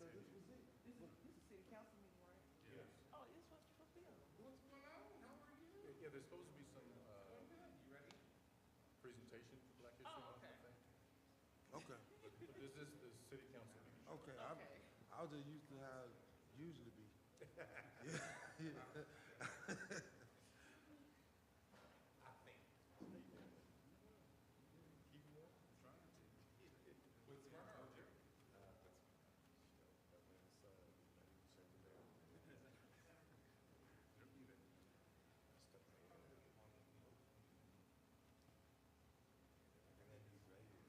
So this was it. This is city council meeting, right? Yes. Oh, it's supposed to fulfill. What's going on? How are you? Yeah, there's supposed to be some You ready? presentation for Black History Oh, Month, I okay. think. Okay, But this is the city council meeting. okay. Okay. I was just used to how it usually be. I think. Keeping up, trying to. With Smyrna or Jerry? And then he's right here.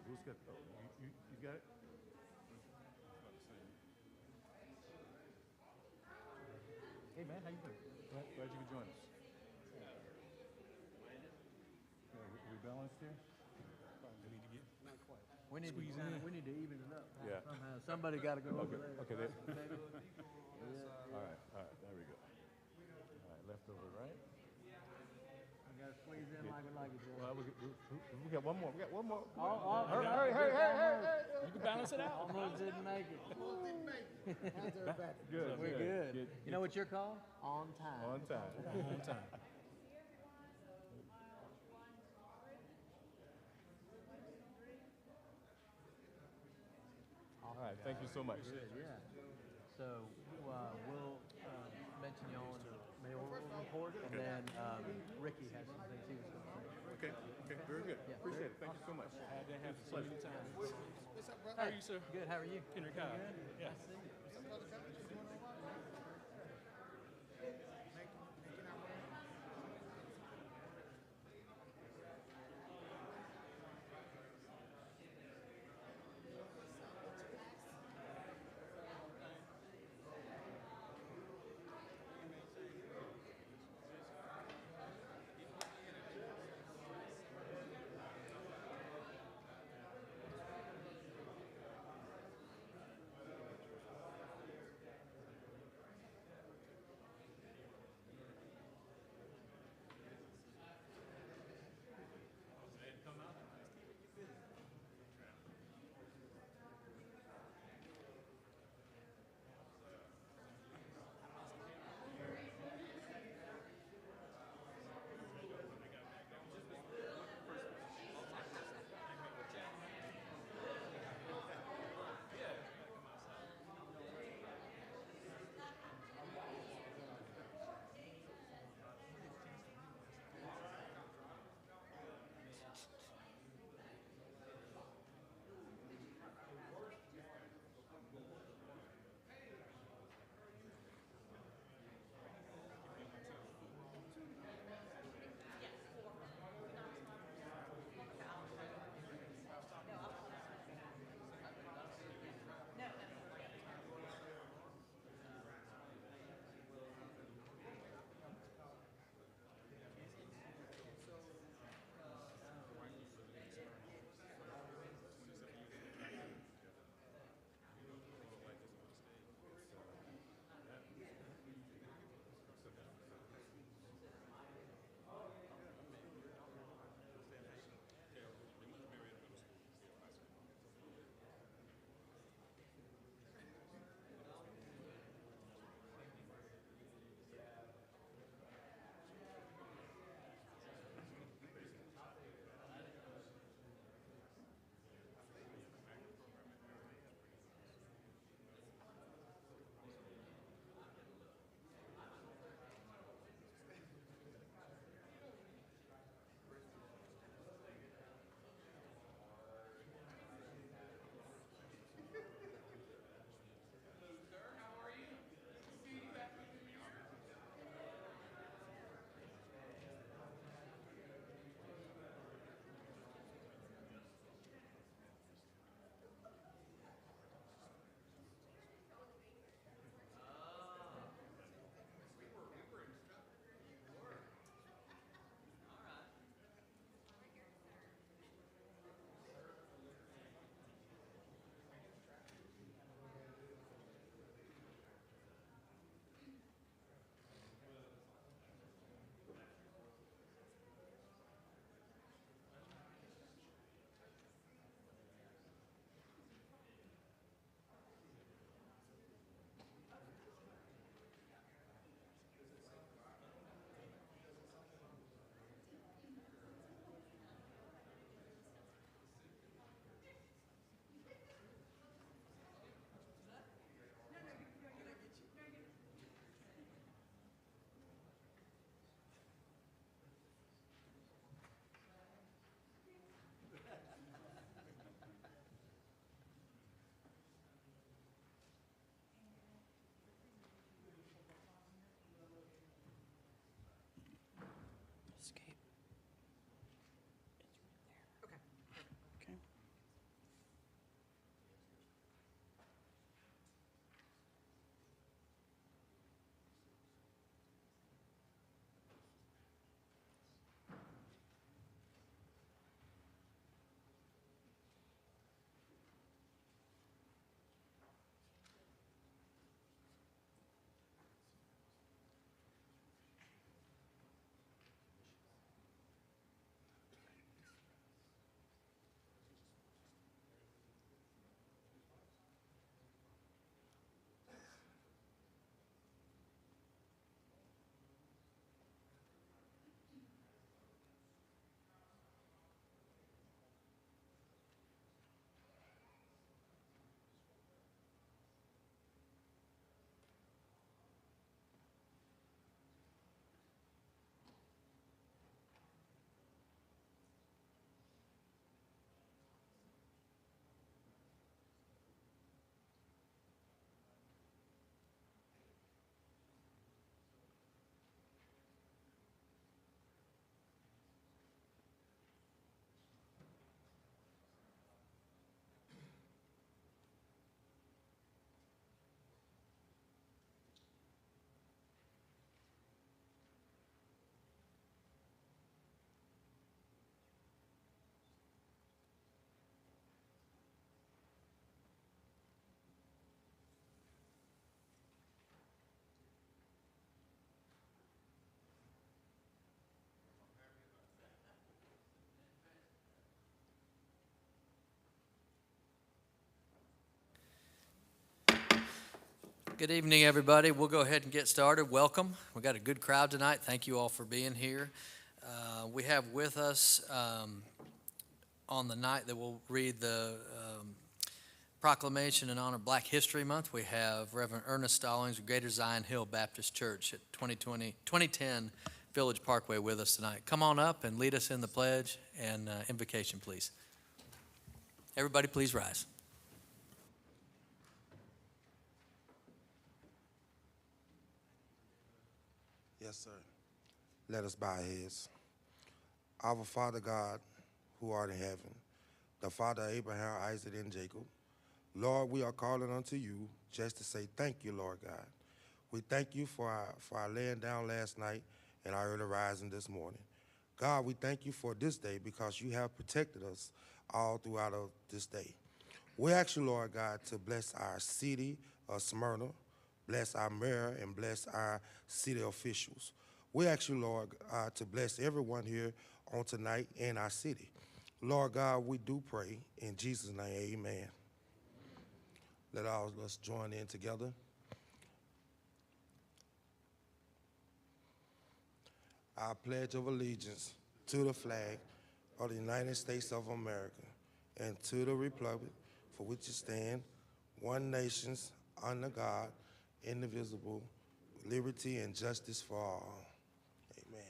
Who's got, oh, you got it? Hey, man, how you doing? Glad you could join us. We balanced here? We need to we need to even it up. Yeah. Somehow. Somebody got to go over there. Okay, there. All right, there we go. All right, left over, right? We got to squeeze in like we like it. Well, we got one more. We got one more. Oh, Hurry. You can balance it out. Almost didn't make it. How's everybody? Good. We're good. You know what you're called? On time. On time. On time. All right, thank you so much. Good, yeah. So we'll mention you on the mayoral report, and then Ricky has some things he was going to say. Okay, very good. Yeah, Appreciate it. Thank you so much. Had that happen so many times. What's up, brother? How are you, sir? Good. How are you? Henry Cobb. Yeah. Nice to see you. What's up, brother? Coach? You doing all right? Making our way. Good evening, everybody. We'll go ahead and get started. Welcome. We got a good crowd tonight. Thank you all for being here. We have with us on the night that we'll read the proclamation in honor of Black History Month, we have Reverend Ernest Stallings of Greater Zion Hill Baptist Church at 2010 Village Parkway with us tonight. Come on up and lead us in the pledge and invocation, please. Everybody, please rise. Yes, sir. Let us bow our heads. Our Father God, who art in heaven, the Father of Abraham, Isaac, and Jacob, Lord, we are calling unto you just to say thank you, Lord God. We thank you for our laying down last night and our early rising this morning. God, we thank you for this day because you have protected us all throughout this day. We ask you, Lord God, to bless our city of Smyrna, bless our mayor, and bless our city officials. We ask you, Lord, to bless everyone here on tonight in our city. Lord God, we do pray in Jesus' name, amen. Let all of us join in together. I pledge of allegiance to the flag of the United States of America and to the republic for which it stands, one nation, under God, indivisible, liberty and justice for all. Amen.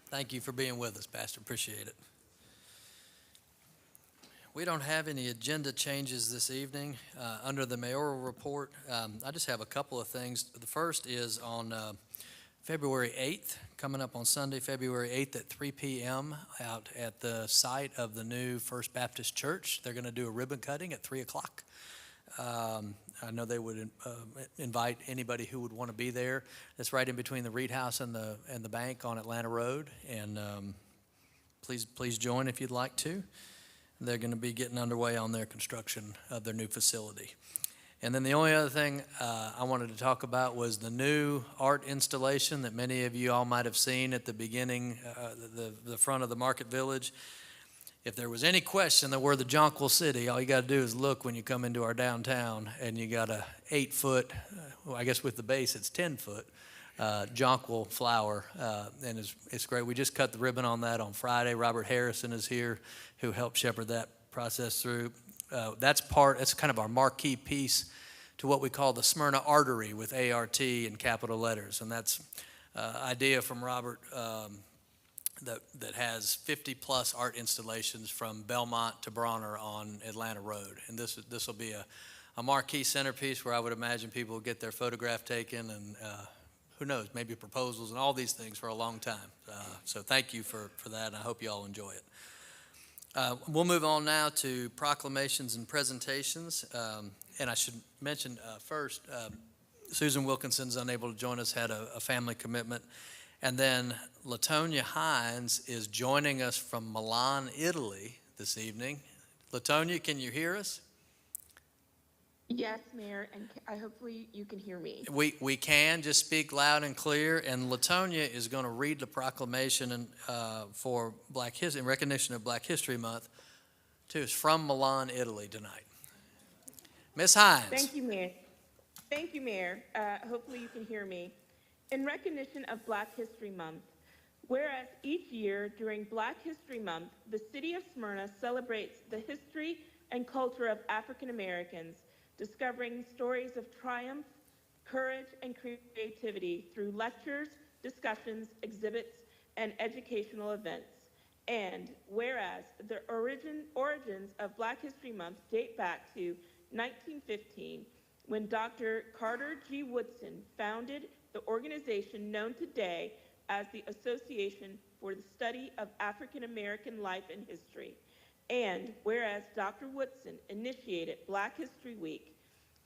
Thank you for being with us, Pastor. Appreciate it. We don't have any agenda changes this evening. Under the mayoral report, I just have a couple of things. The first is on February 8th, coming up on Sunday, February 8th at 3 p.m. out at the site of the new First Baptist Church. They're going to do a ribbon cutting at 3 o'clock. I know they would invite anybody who would want to be there. It's right in between the Reed House and the bank on Atlanta Road. And please join if you'd like to. They're going to be getting underway on their construction of their new facility. And then the only other thing I wanted to talk about was the new art installation that many of you all might have seen at the beginning, the front of the Market Village. If there was any question that we're the Jonquil City, all you got to do is look when you come into our downtown, and you got a 8-foot, well, I guess with the base it's 10-foot, jonquil flower, and it's great. We just cut the ribbon on that on Friday. Robert Harrison is here, who helped shepherd that process through. That's kind of our marquee piece to what we call the Smyrna Artery with ART in capital letters, and that's idea from Robert that has 50-plus art installations from Belmont to Bronner on Atlanta Road, and this will be a marquee centerpiece where I would imagine people will get their photograph taken and who knows, maybe proposals and all these things for a long time. So thank you for that, and I hope you all enjoy it. We'll move on now to proclamations and presentations. And I should mention first, Susan Wilkinson's unable to join us, had a family commitment. And then Latonia Hines is joining us from Milan, Italy this evening. Latonia, can you hear us? Yes, Mayor, and hopefully you can hear me. We can. Just speak loud and clear. And Latonia is going to read the proclamation for Black History, in recognition of Black History Month, too. It's from Milan, Italy tonight. Ms. Hines. Thank you, Mayor. Thank you, Mayor. Hopefully you can hear me. In recognition of Black History Month, whereas each year during Black History Month, the city of Smyrna celebrates the history and culture of African Americans, discovering stories of triumph, courage, and creativity through lectures, discussions, exhibits, and educational events. And whereas the origins of Black History Month date back to 1915, when Dr. Carter G. Woodson founded the organization known today as the Association for the Study of African American Life and History. And whereas Dr. Woodson initiated Black History Week,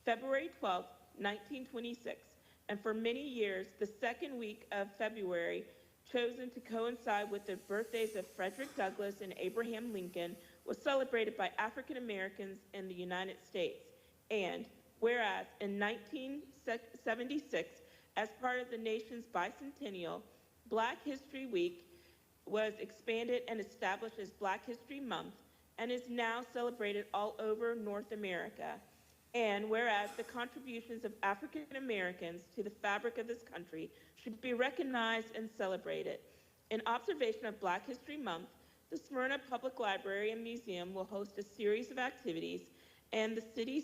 February 12, 1926, and for many years, the second week of February, chosen to coincide with the birthdays of Frederick Douglass and Abraham Lincoln, was celebrated by African Americans in the United States. And whereas in 1976, as part of the nation's bicentennial, Black History Week was expanded and established as Black History Month, and is now celebrated all over North America. And whereas the contributions of African Americans to the fabric of this country should be recognized and celebrated. In observation of Black History Month, the Smyrna Public Library and Museum will host a series of activities, and the city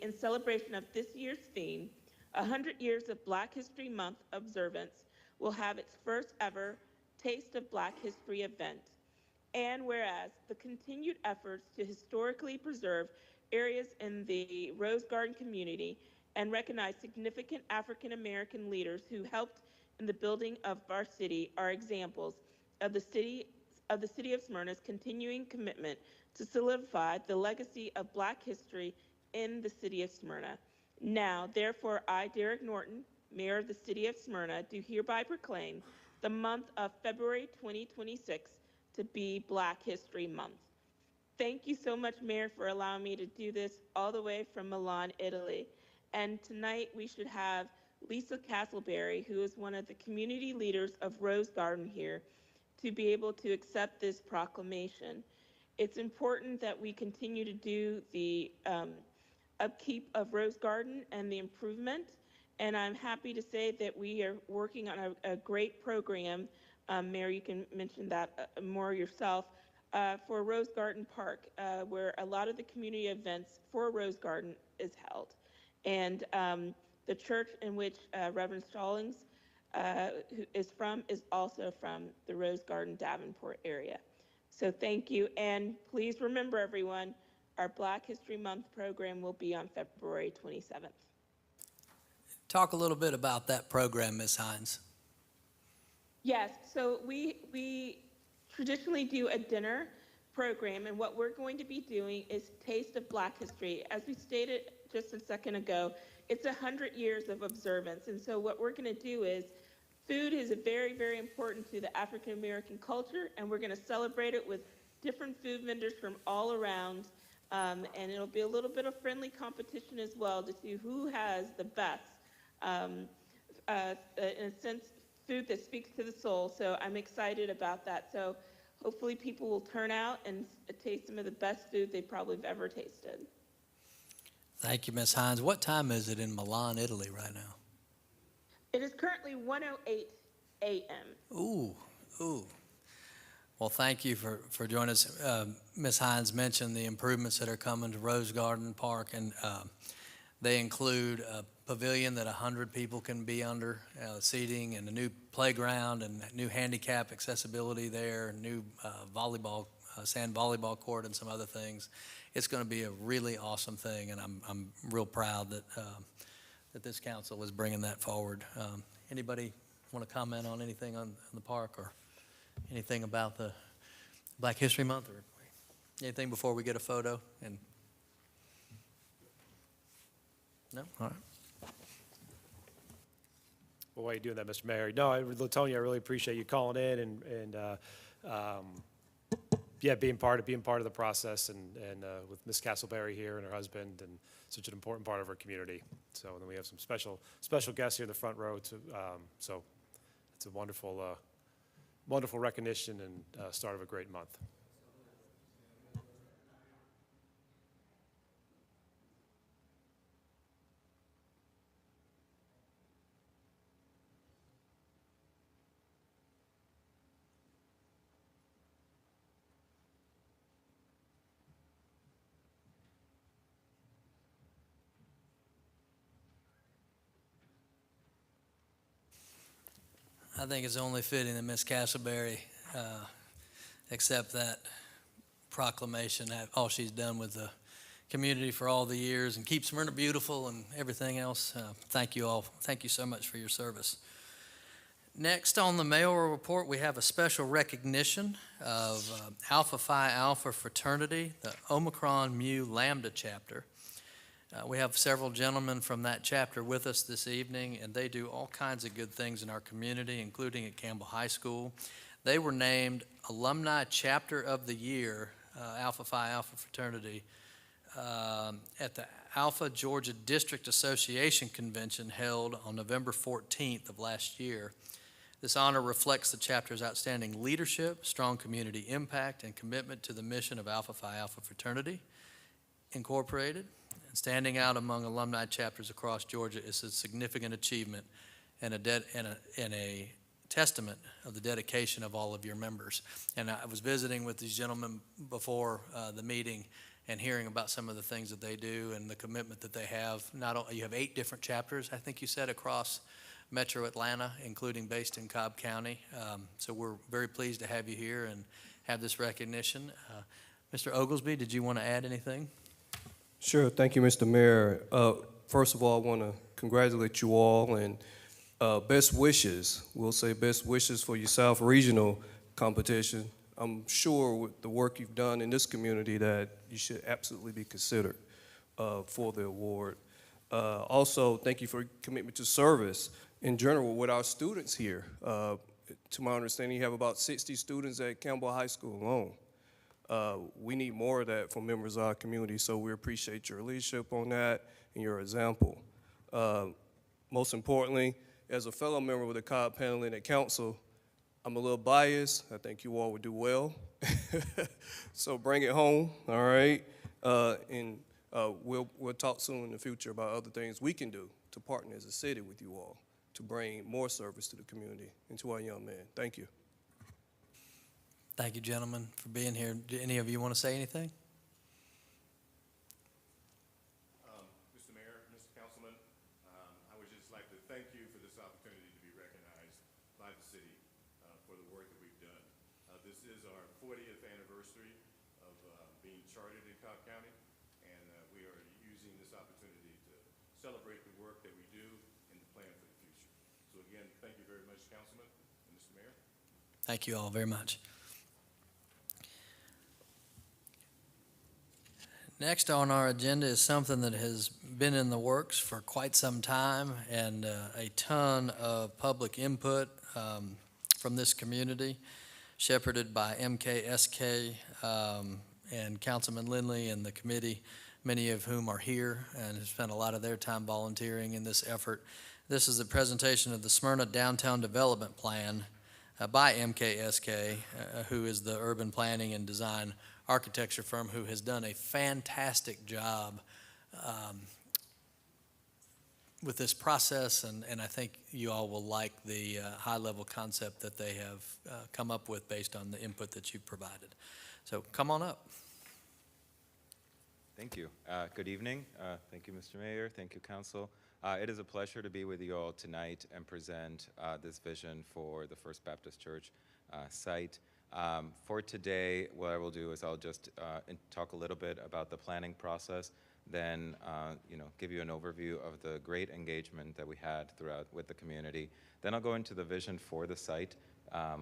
in celebration of this year's theme, 100 Years of Black History Month observance, will have its first ever Taste of Black History event. And whereas the continued efforts to historically preserve areas in the Rose Garden community and recognize significant African American leaders who helped in the building of our city are examples of the city of Smyrna's continuing commitment to solidify the legacy of Black history in the city of Smyrna. Now, therefore, I, Derek Norton, Mayor of the city of Smyrna, do hereby proclaim the month of February 2026 to be Black History Month. Thank you so much, Mayor, for allowing me to do this all the way from Milan, Italy. And tonight we should have Lisa Castleberry, who is one of the community leaders of Rose Garden here, to be able to accept this proclamation. It's important that we continue to do the upkeep of Rose Garden and the improvement. And I'm happy to say that we are working on a great program. Mayor, you can mention that more yourself, for Rose Garden Park, where a lot of the community events for Rose Garden is held. And the church in which Reverend Stallings who is from is also from the Rose Garden Davenport area. So thank you. And please remember, everyone, our Black History Month program will be on February 27th. Talk a little bit about that program, Ms. Hines. Yes, so we traditionally do a dinner program, and what we're going to be doing is Taste of Black History. As we stated just a second ago, it's 100 years of observance, and so what we're going to do is food is very, very important to the African American culture, and we're going to celebrate it with different food vendors from all around, and it'll be a little bit of friendly competition as well to see who has the best, in a sense, food that speaks to the soul. So I'm excited about that. So hopefully people will turn out and taste some of the best food they probably have ever tasted. Thank you, Ms. Hines. What time is it in Milan, Italy right now? It is currently 1:08 a.m. Ooh. Well, thank you for joining us. Ms. Hines mentioned the improvements that are coming to Rose Garden Park, and they include a pavilion that 100 people can be under, seating, and a new playground, and new handicap accessibility there, new sand volleyball court, and some other things. It's going to be a really awesome thing, and I'm real proud that this council is bringing that forward. Anybody want to comment on anything on the park or anything about the Black History Month or anything before we get a photo? And no? All right. Well, while you're doing that, Mr. Mayor, no, Latonia, I really appreciate you calling in and being part of the process and with Ms. Castleberry here and her husband and such an important part of our community. So then we have some special guests here in the front row too. So it's a wonderful recognition and start of a great month. I think it's only fitting that Ms. Castleberry accept that proclamation, all she's done with the community for all the years and keep Smyrna beautiful and everything else. Thank you all. Thank you so much for your service. Next on the mayoral report, we have a special recognition of Alpha Phi Alpha fraternity, the Omicron Mu Lambda chapter. We have several gentlemen from that chapter with us this evening, and they do all kinds of good things in our community, including at Campbell High School. They were named Alumni Chapter of the Year, Alpha Phi Alpha fraternity, at the Alpha Georgia District Association Convention held on November 14th of last year. This honor reflects the chapter's outstanding leadership, strong community impact, and commitment to the mission of Alpha Phi Alpha Fraternity Incorporated. And standing out among alumni chapters across Georgia is a significant achievement and a testament of the dedication of all of your members. And I was visiting with these gentlemen before the meeting and hearing about some of the things that they do and the commitment that they have. Not only, you have 8 different chapters, I think you said, across Metro Atlanta, including based in Cobb County. So we're very pleased to have you here and have this recognition. Mr. Oglesby, did you want to add anything? Sure. Thank you, Mr. Mayor. First of all, I want to congratulate you all and best wishes. We'll say best wishes for your South Regional competition. I'm sure with the work you've done in this community that you should absolutely be considered for the award. Also, thank you for your commitment to service in general with our students here. To my understanding, you have about 60 students at Campbell High School alone. We need more of that from members of our community, so we appreciate your leadership on that and your example. Most importantly, as a fellow member with the Cobb Panel and the Council, I'm a little biased. I think you all would do well. So bring it home, all right? And we'll talk soon in the future about other things we can do to partner as a city with you all to bring more service to the community and to our young men. Thank you. Thank you, gentlemen, for being here. Do any of you want to say anything? Mr. Mayor, Mr. Councilman, I would just like to thank you for this opportunity to be recognized by the city for the work that we've done. This is our 40th anniversary of being chartered in Cobb County, and we are using this opportunity to celebrate the work that we do and to plan for the future. So again, thank you very much, Councilman and Mr. Mayor. Thank you all very much. Next on our agenda is something that has been in the works for quite some time, and a ton of public input from this community, shepherded by MKSK and Councilman Lindley and the committee, many of whom are here and have spent a lot of their time volunteering in this effort. This is a presentation of the Smyrna Downtown Development Plan by MKSK, who is the urban planning and design architecture firm who has done a fantastic job with this process, and I think you all will like the high-level concept that they have come up with based on the input that you've provided. So come on up. Thank you. Good evening. Thank you, Mr. Mayor. Thank you, Council. It is a pleasure to be with you all tonight and present this vision for the First Baptist Church site. For today, what I will do is I'll just talk a little bit about the planning process, then give you an overview of the great engagement that we had throughout with the community. Then I'll go into the vision for the site,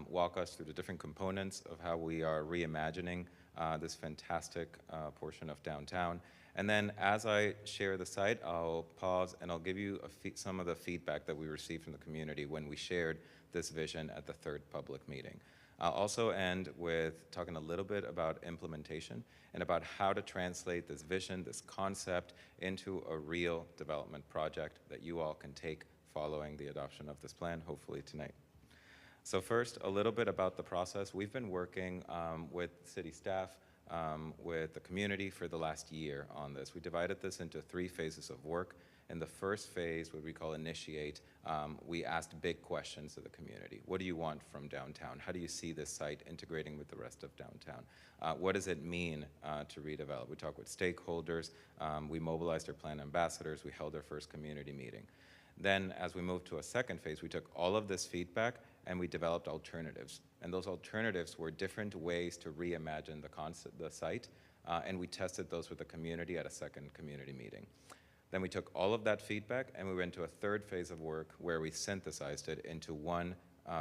walk us through the different components of how we are reimagining this fantastic portion of downtown. And then as I share the site, I'll pause and I'll give you some of the feedback that we received from the community when we shared this vision at the third public meeting. I'll also end with talking a little bit about implementation and about how to translate this vision, this concept, into a real development project that you all can take following the adoption of this plan, hopefully tonight. So first, a little bit about the process. We've been working with city staff, with the community for the last year on this. We divided this into 3 phases of work. In the first phase, what we call initiate, we asked big questions of the community. What do you want from downtown? How do you see this site integrating with the rest of downtown? What does it mean to redevelop? We talked with stakeholders. We mobilized our plan ambassadors. We held our first community meeting. Then, as we moved to a second phase, we took all of this feedback and we developed alternatives. And those alternatives were different ways to reimagine the site, and we tested those with the community at a second community meeting. Then we took all of that feedback and we went to a third phase of work where we synthesized it into one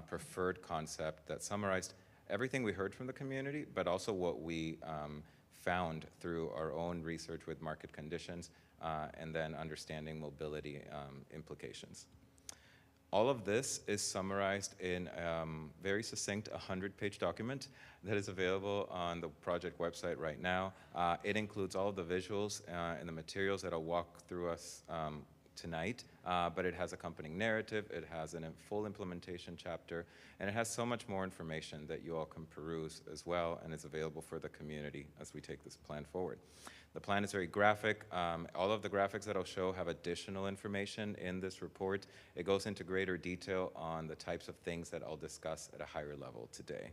preferred concept that summarized everything we heard from the community, but also what we found through our own research with market conditions and then understanding mobility implications. All of this is summarized in very succinct 100-page document that is available on the project website right now. It includes all of the visuals and the materials that I'll walk through us tonight, but it has accompanying narrative, it has a full implementation chapter, and it has so much more information that you all can peruse as well, and it's available for the community as we take this plan forward. The plan is very graphic. All of the graphics that I'll show have additional information in this report. It goes into greater detail on the types of things that I'll discuss at a higher level today.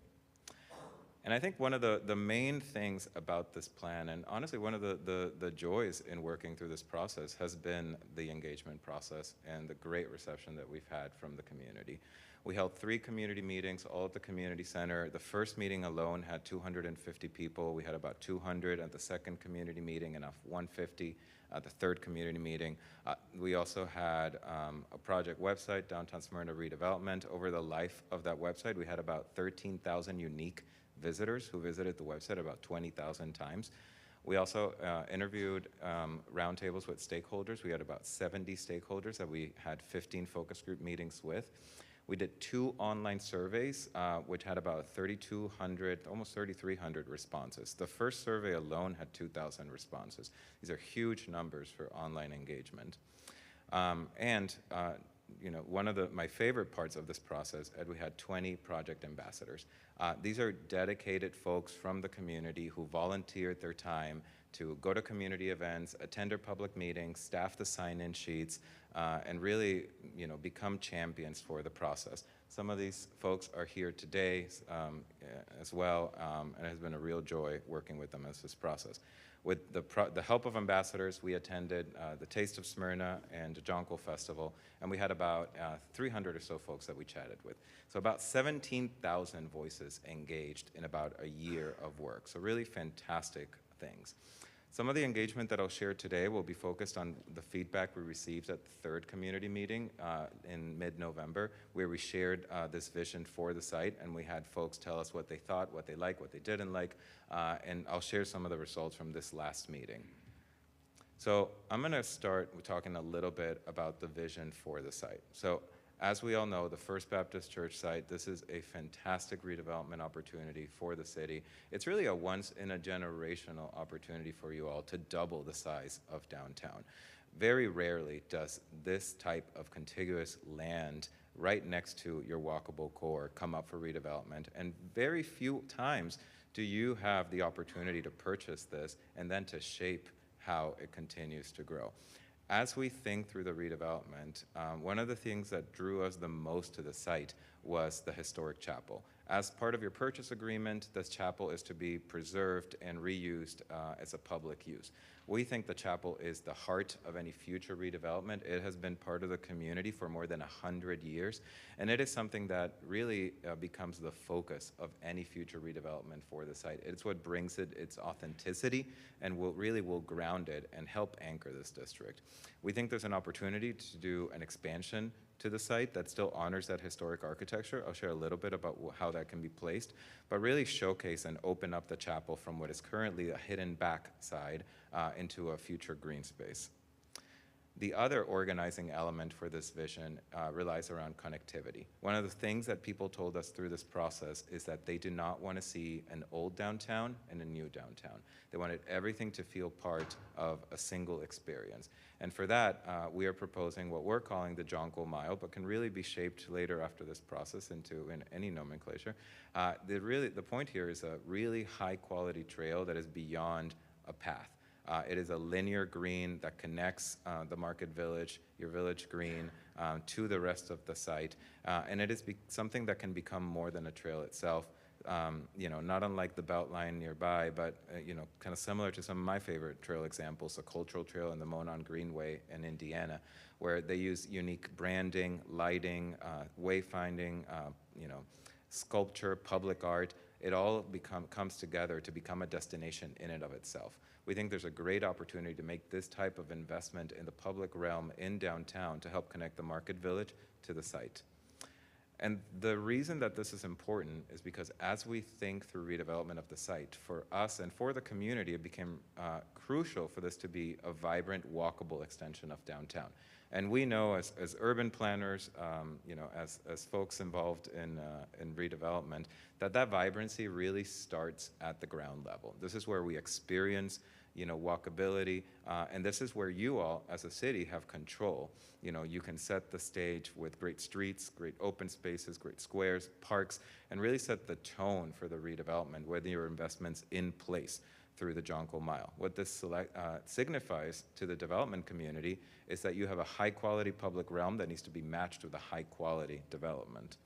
And I think one of the main things about this plan, and honestly one of the joys in working through this process, has been the engagement process and the great reception that we've had from the community. We held 3 community meetings, all at the community center. The first meeting alone had 250 people. We had about 200 at the second community meeting and 150 at the third community meeting. We also had a project website, Downtown Smyrna Redevelopment. Over the life of that website, we had about 13,000 unique visitors who visited the website about 20,000 times. We also interviewed roundtables with stakeholders. We had about 70 stakeholders that we had 15 focus group meetings with. We did 2 online surveys, which had about 3,200, almost 3,300 responses. The first survey alone had 2,000 responses. These are huge numbers for online engagement. You know, one of my favorite parts of this process, we had 20 project ambassadors. These are dedicated folks from the community who volunteered their time to go to community events, attend our public meetings, staff the sign-in sheets, and really, you know, become champions for the process. Some of these folks are here today as well, and it has been a real joy working with them as this process. With the help of ambassadors, we attended the Taste of Smyrna and the Jonquil Festival, and we had about 300 or so folks that we chatted with. So about 17,000 voices engaged in about a year of work. So really fantastic things. Some of the engagement that I'll share today will be focused on the feedback we received at the third community meeting in mid-November, where we shared this vision for the site, and we had folks tell us what they thought, what they liked, what they didn't like, and I'll share some of the results from this last meeting. So I'm going to start with talking a little bit about the vision for the site. So as we all know, the First Baptist Church site, this is a fantastic redevelopment opportunity for the city. It's really a once-in-a-generational opportunity for you all to double the size of downtown. Very rarely does this type of contiguous land right next to your walkable core come up for redevelopment, and very few times do you have the opportunity to purchase this and then to shape how it continues to grow. As we think through the redevelopment, one of the things that drew us the most to the site was the historic chapel. As part of your purchase agreement, this chapel is to be preserved and reused as a public use. We think the chapel is the heart of any future redevelopment. It has been part of the community for more than 100 years, and it is something that really becomes the focus of any future redevelopment for the site. It's what brings it its authenticity and will ground it and help anchor this district. We think there's an opportunity to do an expansion to the site that still honors that historic architecture. I'll share a little bit about how that can be placed, but really showcase and open up the chapel from what is currently a hidden back side into a future green space. The other organizing element for this vision relies around connectivity. One of the things that people told us through this process is that they do not want to see an old downtown and a new downtown. They wanted everything to feel part of a single experience. And for that, we are proposing what we're calling the Jonquil Mile, but can really be shaped later after this process into any nomenclature. The point here is a really high quality trail that is beyond a path. It is a linear green that connects the Market Village, your village green, to the rest of the site. And it is something that can become more than a trail itself. You know, not unlike the Beltline nearby, but you know, kind of similar to some of my favorite trail examples, the Cultural Trail and the Monon Greenway in Indiana, where they use unique branding, lighting, wayfinding, you know, sculpture, public art. It all comes together to become a destination in and of itself. We think there's a great opportunity to make this type of investment in the public realm in downtown to help connect the Market Village to the site. And the reason that this is important is because as we think through redevelopment of the site, for us and for the community, it became crucial for this to be a vibrant, walkable extension of downtown. And we know as urban planners, you know, as folks involved in redevelopment, that vibrancy really starts at the ground level. This is where we experience, walkability, and this is where you all, as a city, have control. You can set the stage with great streets, great open spaces, great squares, parks, and really set the tone for the redevelopment, whether your investment's in place through the Jonquil Mile. What this signifies to the development community is that you have a high-quality public realm that needs to be matched with a high-quality development.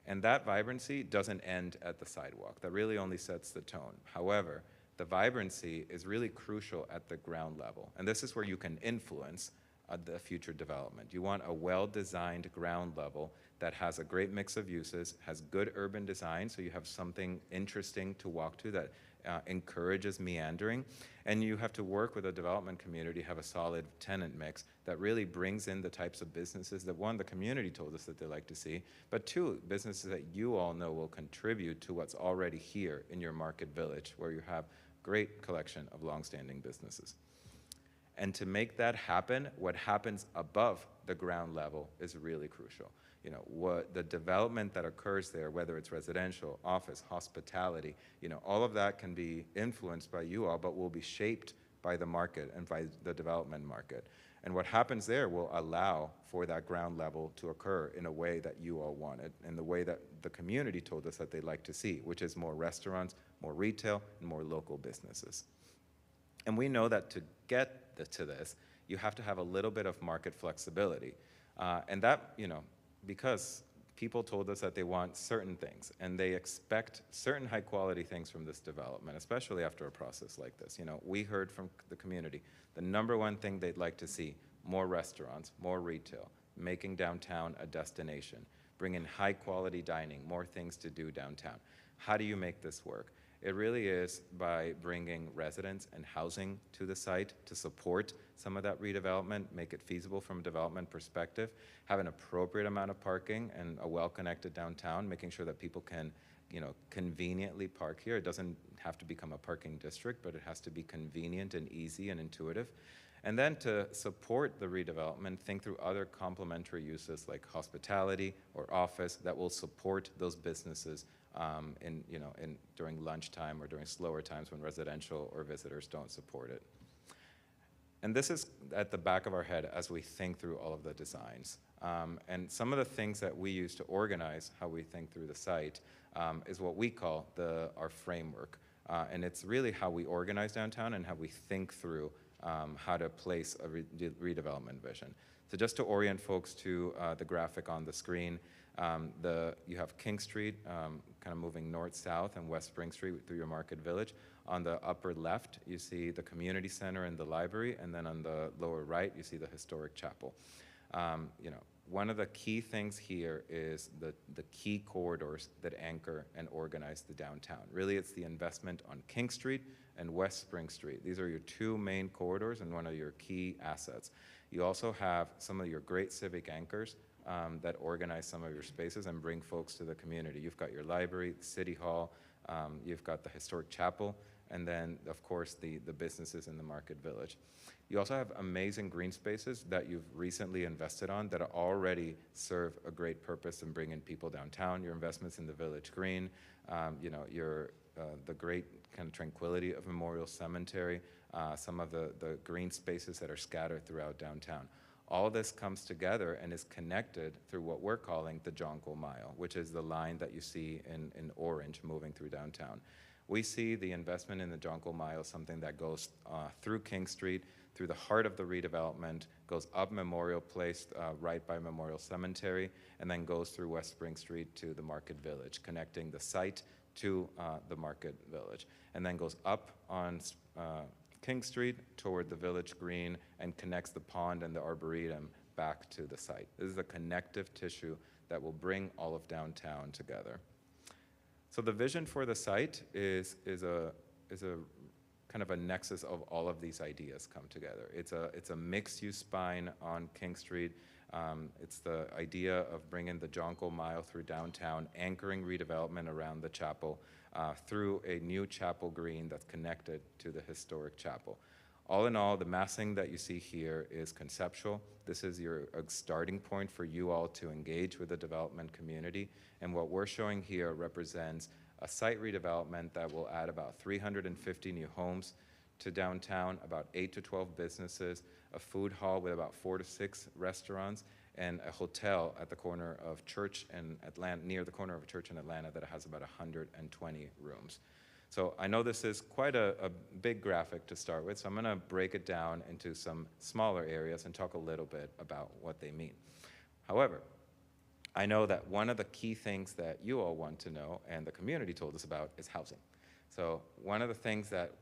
And that vibrancy doesn't end at the sidewalk. That really only sets the tone. However, the vibrancy is really crucial at the ground level. And this is where you can influence the future development. You want a well-designed ground level that has a great mix of uses, has good urban design, so you have something interesting to walk to that encourages meandering. And you have to work with a development community, have a solid tenant mix that really brings in the types of businesses that, one, the community told us that they like to see, but two, businesses that you all know will contribute to what's already here in your market village, where you have great collection of longstanding businesses. And to make that happen, what happens above the ground level is really crucial. What the development that occurs there, whether it's residential, office, hospitality, all of that can be influenced by you all, but will be shaped by the market and by the development market. And what happens there will allow for that ground level to occur in a way that you all wanted, in the way that the community told us that they'd like to see, which is more restaurants, more retail, and more local businesses. And we know that to get to this, you have to have a little bit of market flexibility. And that, because people told us that they want certain things and they expect certain high quality things from this development, especially after a process like this. We heard from the community, the number one thing they'd like to see, more restaurants, more retail, making downtown a destination, bringing high quality dining, more things to do downtown. How do you make this work? It really is by bringing residents and housing to the site to support some of that redevelopment, make it feasible from a development perspective, have an appropriate amount of parking and a well-connected downtown, making sure that people can, conveniently park here. It doesn't have to become a parking district, but it has to be convenient and easy and intuitive. And then to support the redevelopment, think through other complementary uses like hospitality or office that will support those businesses during lunchtime or during slower times when residential or visitors don't support it. And this is at the back of our head as we think through all of the designs. And some of the things that we use to organize how we think through the site is what we call our framework. And it's really how we organize downtown and how we think through how to place a redevelopment vision. So just to orient folks to the graphic on the screen, you have King Street kind of moving north-south and West Spring Street through your market village. On the upper left, you see the community center and the library, and then on the lower right, you see the historic chapel. One of the key things here is the key corridors that anchor and organize the downtown. Really, it's the investment on King Street and West Spring Street. These are your two main corridors and one of your key assets. You also have some of your great civic anchors that organize some of your spaces and bring folks to the community. You've got your library, City Hall, you've got the historic chapel, and then, of course, the businesses in the market village. You also have amazing green spaces that you've recently invested on that already serve a great purpose in bringing people downtown. Your investments in the Village Green, the great kind of tranquility of Memorial Cemetery, some of the green spaces that are scattered throughout downtown. All this comes together and is connected through what we're calling the Jonquil Mile, which is the line that you see in orange moving through downtown. We see the investment in the Jonquil Mile as something that goes through King Street, through the heart of the redevelopment, goes up Memorial Place, right by Memorial Cemetery, and then goes through West Spring Street to the Market Village, connecting the site to the Market Village, and then goes up on King Street toward the Village Green and connects the pond and the Arboretum back to the site. This is a connective tissue that will bring all of downtown together. So the vision for the site is a kind of a nexus of all of these ideas come together. It's a mixed-use spine on King Street. It's the idea of bringing the Jonquil Mile through downtown, anchoring redevelopment around the chapel through a new chapel green that's connected to the historic chapel. All in all, the massing that you see here is conceptual. This is a starting point for you all to engage with the development community. And what we're showing here represents a site redevelopment that will add about 350 new homes, to downtown, about 8 to 12 businesses, a food hall with about 4 to 6 restaurants, and a hotel at the corner of Church and Atlanta, near the corner of Church in Atlanta, that has about 120 rooms. So I know this is quite a big graphic to start with, so I'm gonna break it down into some smaller areas and talk a little bit about what they mean. However, I know that one of the key things that you all want to know and the community told us about is housing. So one of the things that,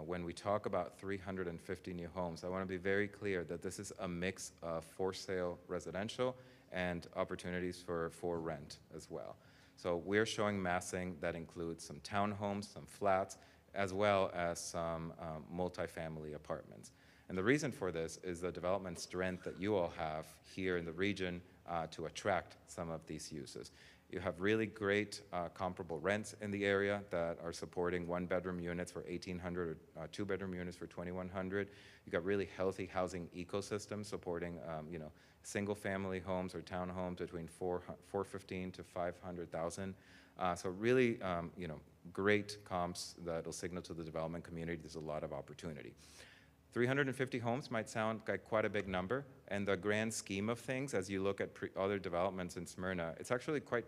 when we talk about 350 new homes, I want to be very clear that this is a mix of for sale residential and opportunities for rent as well. So we're showing massing that includes some townhomes, some flats, as well as some multifamily apartments. And the reason for this is the development strength that you all have here in the region to attract some of these uses. You have really great comparable rents in the area that are supporting 1-bedroom units for $1,800 or 2-bedroom units for $2,100. You've got really healthy housing ecosystems supporting single-family homes or townhomes between $415,000 to $500,000. So really, great comps that will signal to the development community there's a lot of opportunity. 350 homes might sound like quite a big number, and the grand scheme of things, as you look at other developments in Smyrna, it's actually quite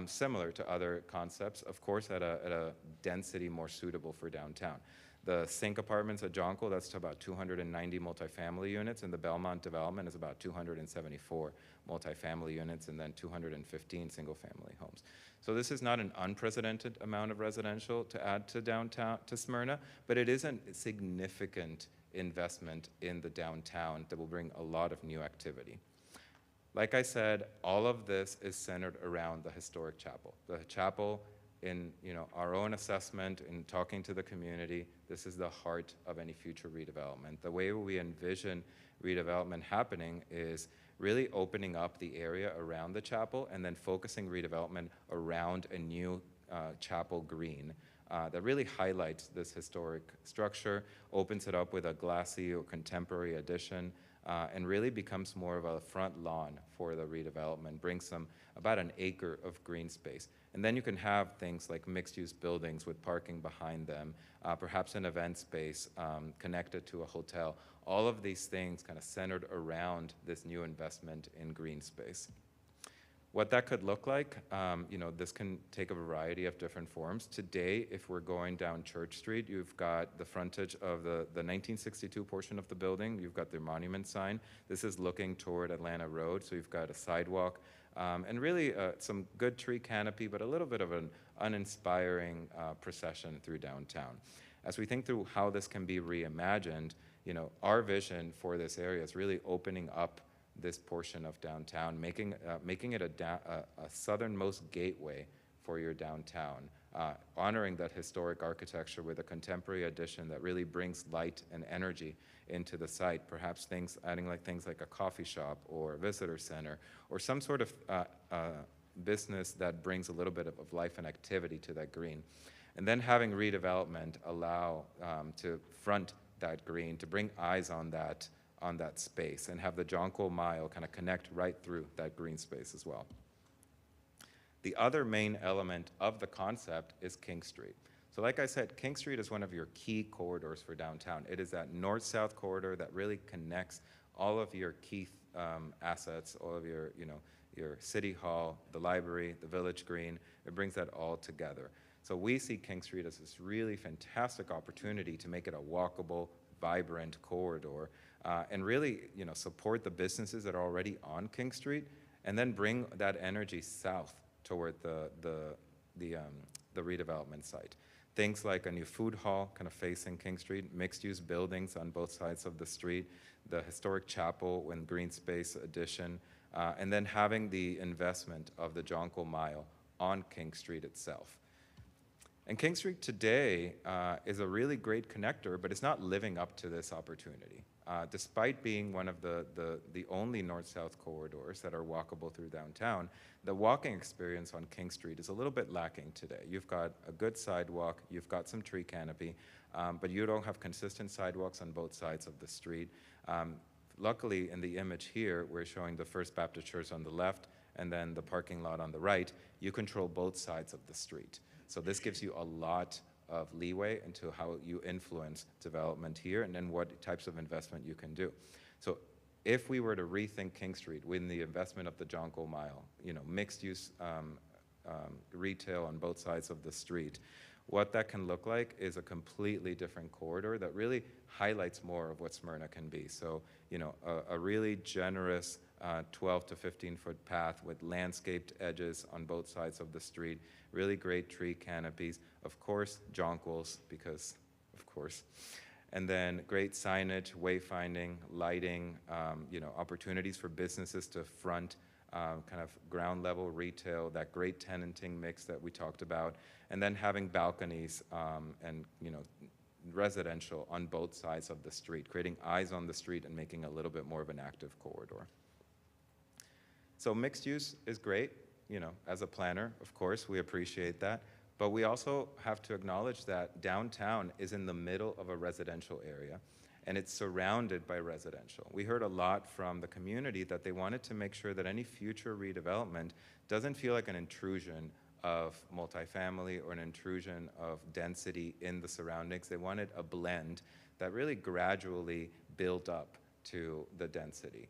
similar to other concepts, of course, at a density more suitable for downtown. The Sink Apartments at Jonquil, that's to about 290 multifamily units, and the Belmont development is about 274 multifamily units, and then 215 single-family homes. So this is not an unprecedented amount of residential to add to downtown, to Smyrna, but it is a significant investment in the downtown that will bring a lot of new activity. Like I said, all of this is centered around the historic chapel. The chapel, in our own assessment, in talking to the community, this is the heart of any future redevelopment. The way we envision redevelopment happening is really opening up the area around the chapel and then focusing redevelopment around a new chapel green that really highlights this historic structure, opens it up with a glassy or contemporary addition, and really becomes more of a front lawn for the redevelopment, brings about an acre of green space. And then you can have things like mixed-use buildings with parking behind them, perhaps an event space connected to a hotel. All of these things kind of centered around this new investment in green space. What that could look like, this can take a variety of different forms. Today, if we're going down Church Street, you've got the frontage of the 1962 portion of the building. You've got the monument sign. This is looking toward Atlanta Road, so you've got a sidewalk and really some good tree canopy, but a little bit of an uninspiring procession through downtown. As we think through how this can be reimagined, our vision for this area is really opening up this portion of downtown, making it a southernmost gateway for your downtown, honoring that historic architecture with a contemporary addition that really brings light and energy into the site, perhaps adding things like a coffee shop or a visitor center or some sort of business that brings a little bit of life and activity to that green. And then having redevelopment allow to front that green, to bring eyes on that space and have the Jonquil Mile kind of connect right through that green space as well. The other main element of the concept is King Street. So like I said, King Street is one of your key corridors for downtown. It is that north-south corridor that really connects all of your key assets, all of your city hall, the library, the village green. It brings that all together. So we see King Street as this really fantastic opportunity to make it a walkable, vibrant corridor and really, support the businesses that are already on King Street, and then bring that energy south toward the redevelopment site. Things like a new food hall kind of facing King Street, mixed-use buildings on both sides of the street, the historic chapel with green space addition, and then having the investment of the Jonquil Mile on King Street itself. And King Street today is a really great connector, but it's not living up to this opportunity. Despite being one of the only north-south corridors that are walkable through downtown, the walking experience on King Street is a little bit lacking today. You've got a good sidewalk, you've got some tree canopy, but you don't have consistent sidewalks on both sides of the street. Luckily, in the image here, we're showing the First Baptist Church on the left and then the parking lot on the right. You control both sides of the street. So this gives you a lot of leeway into how you influence development here and then what types of investment you can do. So if we were to rethink King Street with the investment of the Jonquil Mile, mixed use retail on both sides of the street, what that can look like is a completely different corridor that really highlights more of what Smyrna can be. So, a really generous 12 to 15-foot path with landscaped edges on both sides of the street, really great tree canopies, of course, jonquils, because of course, and then great signage, wayfinding, lighting, opportunities for businesses to front kind of ground level retail, that great tenanting mix that we talked about, and then having balconies and residential on both sides of the street, creating eyes on the street and making a little bit more of an active corridor. So mixed use is great, as a planner, of course, we appreciate that, but we also have to acknowledge that downtown is in the middle of a residential area, and it's surrounded by residential. We heard a lot from the community that they wanted to make sure that any future redevelopment doesn't feel like an intrusion of multifamily or an intrusion of density in the surroundings. They wanted a blend that really gradually built up to the density.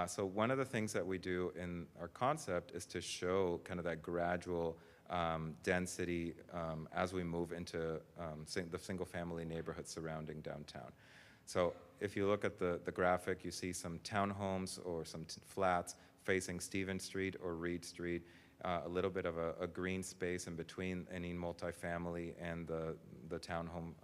So one of the things that we do in our concept is to show kind of that gradual density as we move into the single-family neighborhood surrounding downtown. So if you look at the graphic, you see some townhomes or some flats facing Stephen Street or Reed Street, a little bit of a green space in between any multifamily and the townhome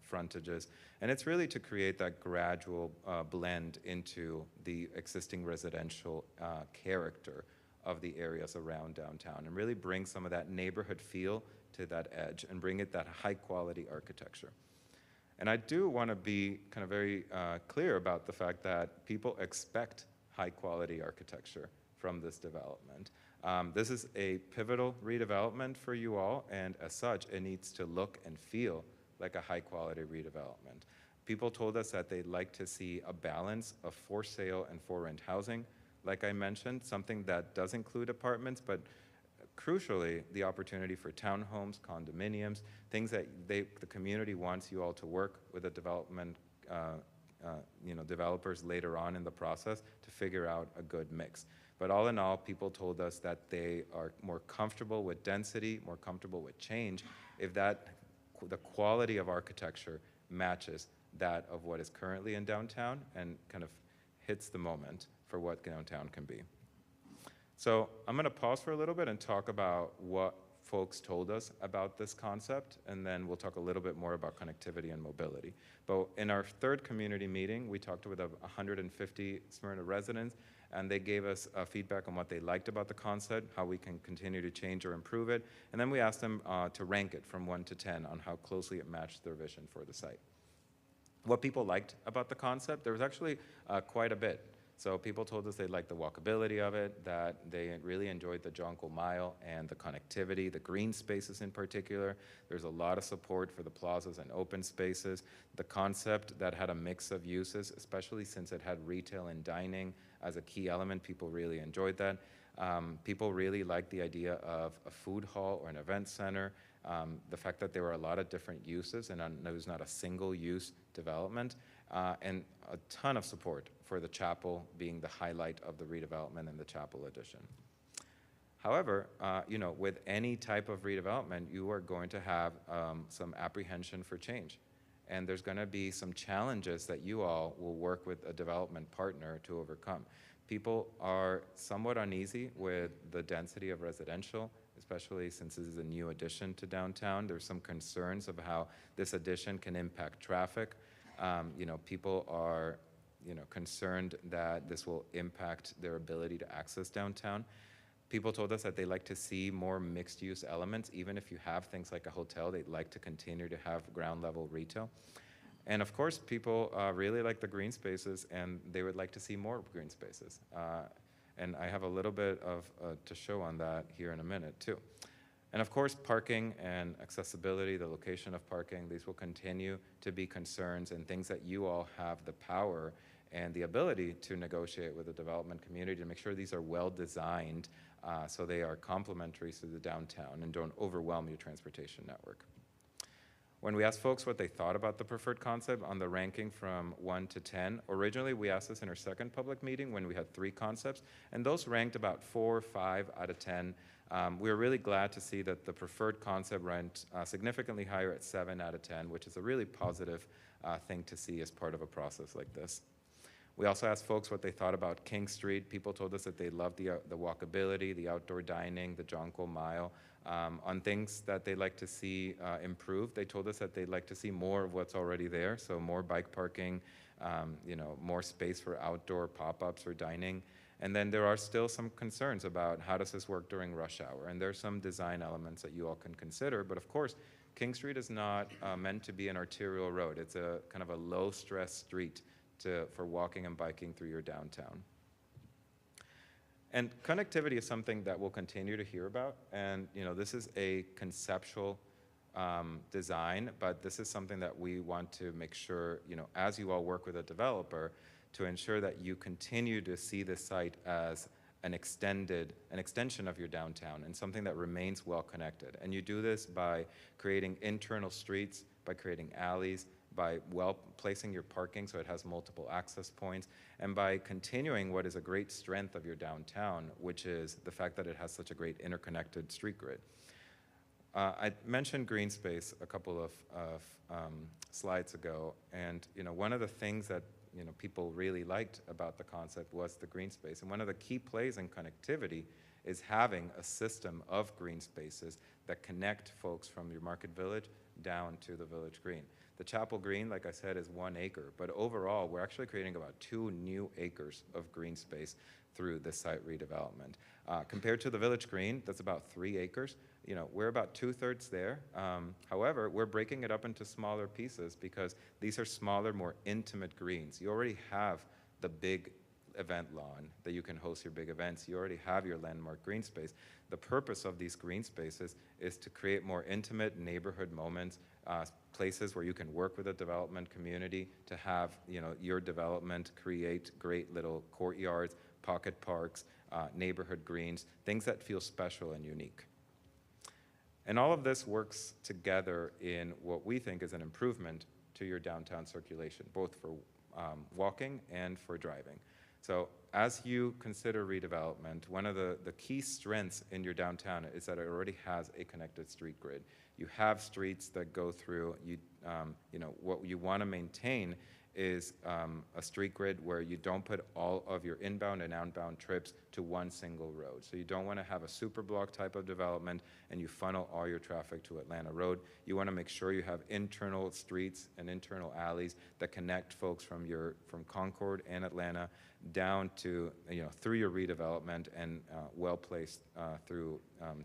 frontages. And it's really to create that gradual blend into the existing residential character of the areas around downtown and really bring some of that neighborhood feel to that edge and bring it that high quality architecture. And I do want to be kind of very clear about the fact that people expect high quality architecture from this development. This is a pivotal redevelopment for you all, and as such, it needs to look and feel like a high quality redevelopment. People told us that they'd like to see a balance of for sale and for rent housing, like I mentioned, something that does include apartments, but crucially, the opportunity for townhomes, condominiums, things that the community wants you all to work with the development, developers later on in the process to figure out a good mix. But all in all, people told us that they are more comfortable with density, more comfortable with change, if the quality of architecture matches that of what is currently in downtown and kind of hits the moment for what downtown can be. So I'm going to pause for a little bit and talk about what folks told us about this concept, and then we'll talk a little bit more about connectivity and mobility. But in our third community meeting, we talked with 150 Smyrna residents, and they gave us feedback on what they liked about the concept, how we can continue to change or improve it, and then we asked them to rank it from 1 to 10 on how closely it matched their vision for the site. What people liked about the concept, there was actually quite a bit. So people told us they liked the walkability of it, that they really enjoyed the Jonquil Mile and the connectivity, the green spaces in particular. There's a lot of support for the plazas and open spaces. The concept that had a mix of uses, especially since it had retail and dining as a key element, people really enjoyed that. People really liked the idea of a food hall or an event center. The fact that there were a lot of different uses and there was not a single use development, and a ton of support for the chapel being the highlight of the redevelopment and the chapel addition. However, with any type of redevelopment, you are going to have some apprehension for change. And there's going to be some challenges that you all will work with a development partner to overcome. People are somewhat uneasy with the density of residential, especially since this is a new addition to downtown. There's some concerns of how this addition can impact traffic. People are concerned that this will impact their ability to access downtown. People told us that they like to see more mixed-use elements. Even if you have things like a hotel, they'd like to continue to have ground-level retail. And of course, people really like the green spaces, and they would like to see more green spaces. And I have a little bit of to show on that here in a minute, too. And of course, parking and accessibility, the location of parking, these will continue to be concerns and things that you all have the power and the ability to negotiate with the development community to make sure these are well designed so they are complementary to the downtown and don't overwhelm your transportation network. When we asked folks what they thought about the preferred concept on the ranking from 1 to 10, originally we asked this in our second public meeting when we had 3 concepts, and those ranked about 4 or 5 out of 10. We were really glad to see that the preferred concept ranked significantly higher at 7 out of 10, which is a really positive thing to see as part of a process like this. We also asked folks what they thought about King Street. People told us that they loved the walkability, the outdoor dining, the Jonquil Mile. On things that they'd like to see improved, they told us that they'd like to see more of what's already there, so more bike parking, more space for outdoor pop-ups or dining. And then there are still some concerns about how does this work during rush hour, and there's some design elements that you all can consider, but of course, King Street is not meant to be an arterial road. It's a kind of a low-stress street for walking and biking through your downtown. And connectivity is something that we'll continue to hear about, and this is a conceptual design, but this is something that we want to make sure, as you all work with a developer, to ensure that you continue to see this site as an extension of your downtown and something that remains well connected. And you do this by creating internal streets, by creating alleys, by placing your parking so it has multiple access points, and by continuing what is a great strength of your downtown, which is the fact that it has such a great interconnected street grid. I mentioned green space a couple of slides ago, and one of the things that people really liked about the concept was the green space. And one of the key plays in connectivity is having a system of green spaces that connect folks from your Market Village down to the Village Green. The Chapel Green, like I said, is 1 acre, but overall, we're actually creating about 2 new acres of green space through this site redevelopment. Compared to the Village Green, that's about 3 acres. We're about 2/3 there. However, we're breaking it up into smaller pieces because these are smaller, more intimate greens. You already have the big event lawn that you can host your big events. You already have your landmark green space. The purpose of these green spaces is to create more intimate neighborhood moments, places where you can work with the development community to have your development create great little courtyards, pocket parks, neighborhood greens, things that feel special and unique. And all of this works together in what we think is an improvement to your downtown circulation, both for walking and for driving. So as you consider redevelopment, one of the key strengths in your downtown is that it already has a connected street grid. You have streets that go through, what you want to maintain is a street grid where you don't put all of your inbound and outbound trips to one single road. So you don't want to have a super block type of development and you funnel all your traffic to Atlanta Road. You want to make sure you have internal streets and internal alleys that connect folks from Concord and Atlanta down to, through your redevelopment and well placed through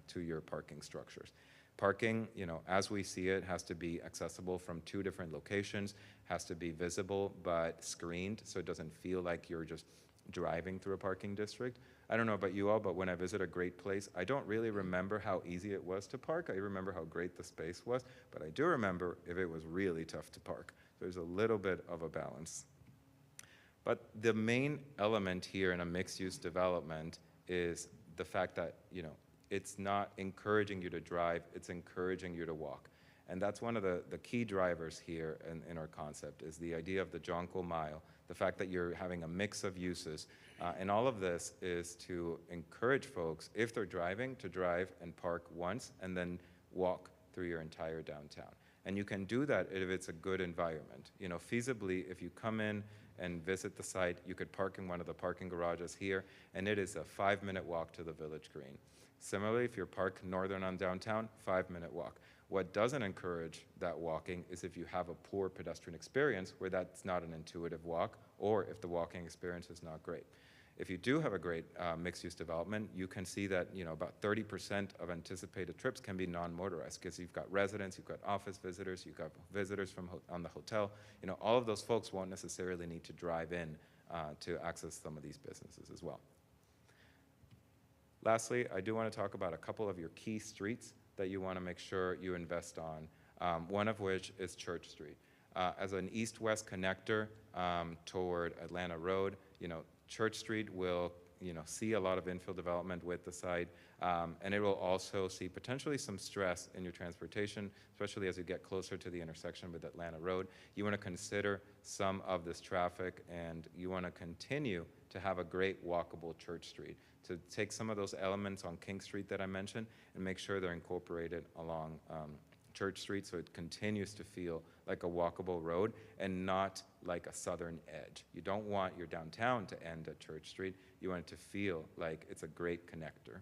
to your parking structures. Parking, as we see it, has to be accessible from 2 different locations, has to be visible but screened so it doesn't feel like you're just driving through a parking district. I don't know about you all, but when I visit a great place, I don't really remember how easy it was to park. I remember how great the space was, but I do remember if it was really tough to park. There's a little bit of a balance. But the main element here in a mixed-use development is the fact that, it's not encouraging you to drive, it's encouraging you to walk. And that's one of the key drivers here in our concept is the idea of the Jonquil Mile, the fact that you're having a mix of uses. And all of this is to encourage folks, if they're driving, to drive and park once and then walk through your entire downtown. And you can do that if it's a good environment. Feasibly, if you come in and visit the site, you could park in one of the parking garages here, and it is a 5-minute walk to the Village Green. Similarly, if you're parked northern on downtown, 5-minute walk. What doesn't encourage that walking is if you have a poor pedestrian experience where that's not an intuitive walk, or if the walking experience is not great. If you do have a great mixed-use development, you can see that about 30% of anticipated trips can be non-motorized because you've got residents, you've got office visitors, you've got visitors on the hotel. All of those folks won't necessarily need to drive in to access some of these businesses as well. Lastly, I do want to talk about a couple of your key streets that you want to make sure you invest on, one of which is Church Street. As an east-west connector toward Atlanta Road, Church Street will see a lot of infill development with the site, and it will also see potentially some stress in your transportation, especially as you get closer to the intersection with Atlanta Road. You want to consider some of this traffic, and you want to continue to have a great walkable Church Street, to take some of those elements on King Street that I mentioned and make sure they're incorporated along Church Street, so it continues to feel like a walkable road and not like a southern edge. You don't want your downtown to end at Church Street. You want it to feel like it's a great connector.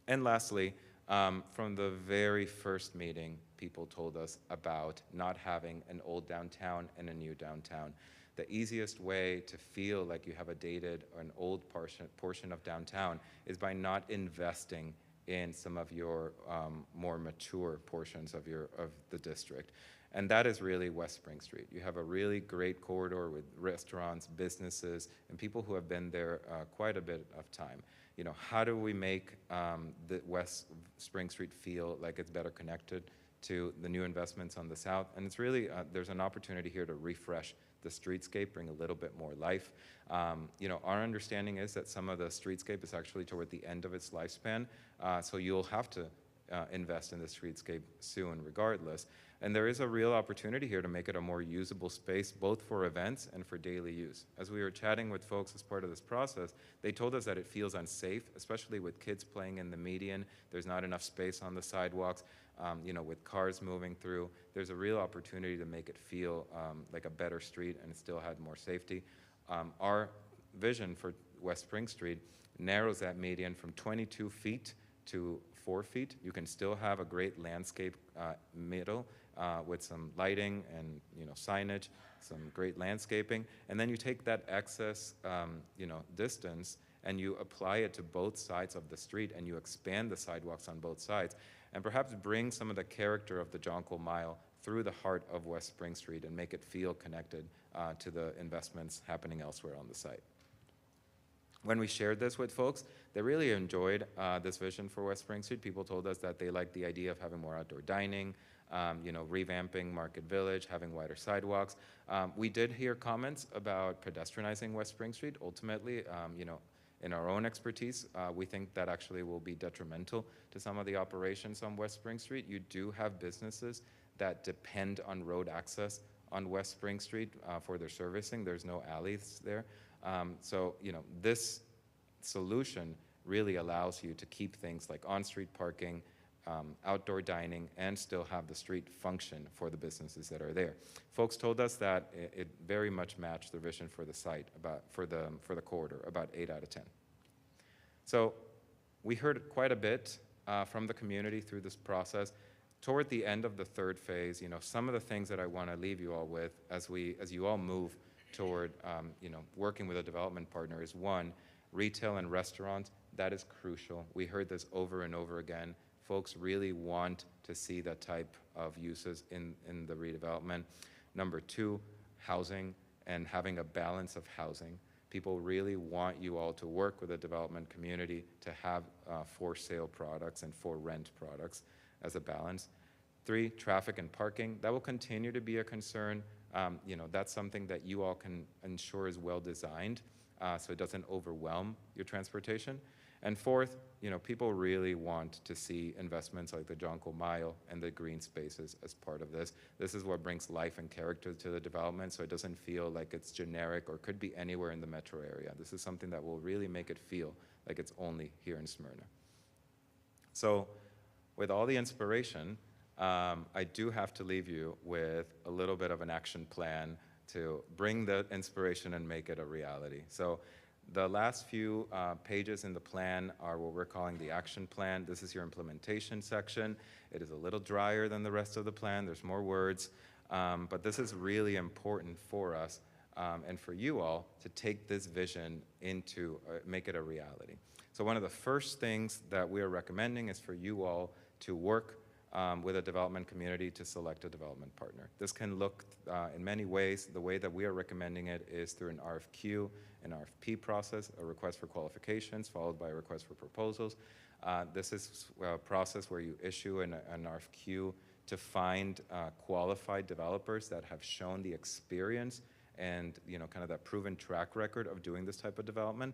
And lastly, from the very first meeting, people told us about not having an old downtown and a new downtown. The easiest way to feel like you have a dated or an old portion of downtown is by not investing in some of your more mature portions of the district. And that is really West Spring Street. You have a really great corridor with restaurants, businesses, and people who have been there quite a bit of time. How do we make the West Spring Street feel like it's better connected to the new investments on the south? And it's really, there's an opportunity here to refresh the streetscape, bring a little bit more life. Our understanding is that some of the streetscape is actually toward the end of its lifespan, so you'll have to invest in the streetscape soon regardless. And there is a real opportunity here to make it a more usable space, both for events and for daily use. As we were chatting with folks as part of this process, they told us that it feels unsafe, especially with kids playing in the median. There's not enough space on the sidewalks. With cars moving through, there's a real opportunity to make it feel like a better street and still had more safety. Our vision for West Spring Street narrows that median from 22 feet to 4 feet. You can still have a great landscape middle with some lighting and signage, some great landscaping, and then you take that excess distance and you apply it to both sides of the street, and you expand the sidewalks on both sides, and perhaps bring some of the character of the Jonquil Mile through the heart of West Spring Street and make it feel connected to the investments happening elsewhere on the site. When we shared this with folks, they really enjoyed this vision for West Spring Street. People told us that they liked the idea of having more outdoor dining, revamping Market Village, having wider sidewalks. We did hear comments about pedestrianizing West Spring Street. Ultimately, in our own expertise, we think that actually will be detrimental to some of the operations on West Spring Street. You do have businesses that depend on road access on West Spring Street for their servicing. There's no alleys there. This solution really allows you to keep things like on-street parking, outdoor dining, and still have the street function for the businesses that are there. Folks told us that it very much matched their vision for the site, for the corridor, about 8 out of 10. So we heard quite a bit from the community through this process. Toward the end of the third phase, some of the things that I want to leave you all with as you all move toward working with a development partner is, one, retail and restaurants. That is crucial. We heard this over and over again. Folks really want to see that type of uses in the redevelopment. Number two, housing and having a balance of housing. People really want you all to work with the development community to have for sale products and for rent products as a balance. Three, traffic and parking. That will continue to be a concern. That's something that you all can ensure is well designed so it doesn't overwhelm your transportation. And fourth, people really want to see investments like the Jonquil Mile and the green spaces as part of this. This is what brings life and character to the development, so it doesn't feel like it's generic or could be anywhere in the metro area. This is something that will really make it feel like it's only here in Smyrna. So with all the inspiration, I do have to leave you with a little bit of an action plan to bring the inspiration and make it a reality. So the last few pages in the plan are what we're calling the action plan. This is your implementation section. It is a little drier than the rest of the plan. There's more words, but this is really important for us and for you all to take this vision into, make it a reality. So one of the first things that we are recommending is for you all to work with a development community to select a development partner. This can look in many ways. The way that we are recommending it is through an RFQ, an RFP process, a request for qualifications, followed by a request for proposals. This is a process where you issue an RFQ to find qualified developers that have shown the experience and kind of that proven track record of doing this type of development.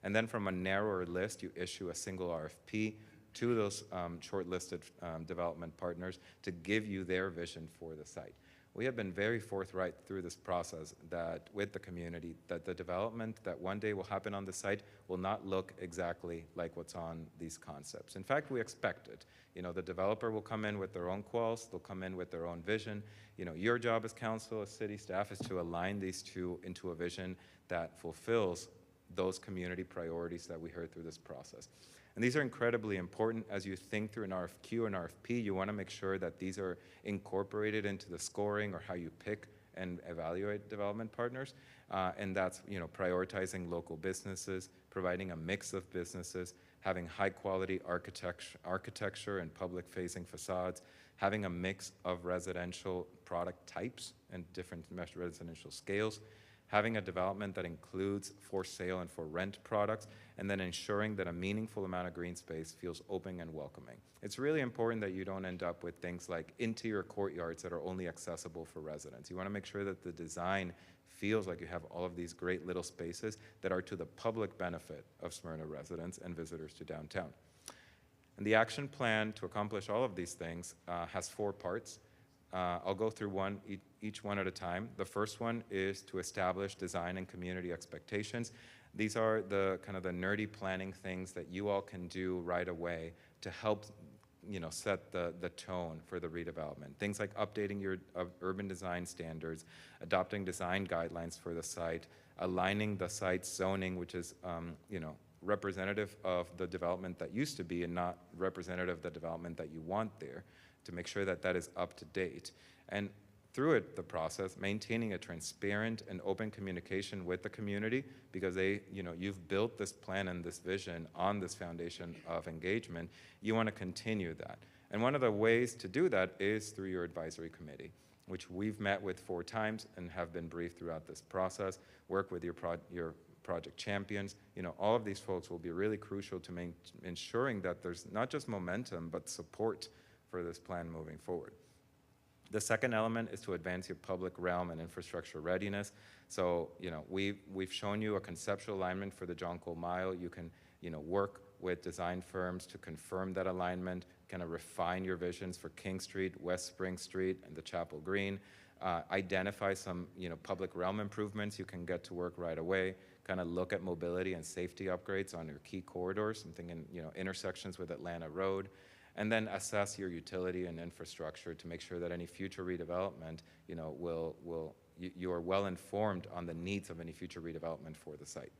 And then from a narrower list, you issue a single RFP to those shortlisted development partners to give you their vision for the site. We have been very forthright through this process that with the community that the development that one day will happen on the site will not look exactly like what's on these concepts. In fact, we expect it. You know, the developer will come in with their own quals, they'll come in with their own vision. You know, your job as council, as city staff, is to align these two into a vision that fulfills those community priorities that we heard through this process. And these are incredibly important as you think through an RFQ and RFP. You want to make sure that these are incorporated into the scoring or how you pick and evaluate development partners. And that's, you know, prioritizing local businesses, providing a mix of businesses, having high quality architecture and public facing facades, having a mix of residential product types and different residential scales, having a development that includes for sale and for rent products, and then ensuring that a meaningful amount of green space feels open and welcoming. It's really important that you don't end up with things like interior courtyards that are only accessible for residents. You want to make sure that the design feels like you have all of these great little spaces that are to the public benefit of Smyrna residents and visitors to downtown. And the action plan to accomplish all of these things has 4 parts. I'll go through each one at a time. The first one is to establish design and community expectations. These are the kind of the nerdy planning things that you all can do right away to help, you know, set the tone for the redevelopment. Things like updating your urban design standards, adopting design guidelines for the site, aligning the site's zoning, which is, you know, representative of the development that used to be and not representative of the development that you want there, to make sure that that is up to date. And through it, the process, maintaining a transparent and open communication with the community, because they, you know, you've built this plan and this vision on this foundation of engagement. You want to continue that. And one of the ways to do that is through your advisory committee, which we've met with 4 times and have been briefed throughout this process. Work with your project champions. You know, all of these folks will be really crucial to ensuring that there's not just momentum, but support for this plan moving forward. The second element is to advance your public realm and infrastructure readiness. So, you know, we've shown you a conceptual alignment for the John Cole Mile. You can, you know, work with design firms to confirm that alignment, kind of refine your visions for King Street, West Spring Street, and the Chapel Green. Identify some, you know, public realm improvements you can get to work right away. Kind of look at mobility and safety upgrades on your key corridors, something in, you know, intersections with Atlanta Road. And then assess your utility and infrastructure to make sure that any future redevelopment, you know, you are well informed on the needs of any future redevelopment for the site.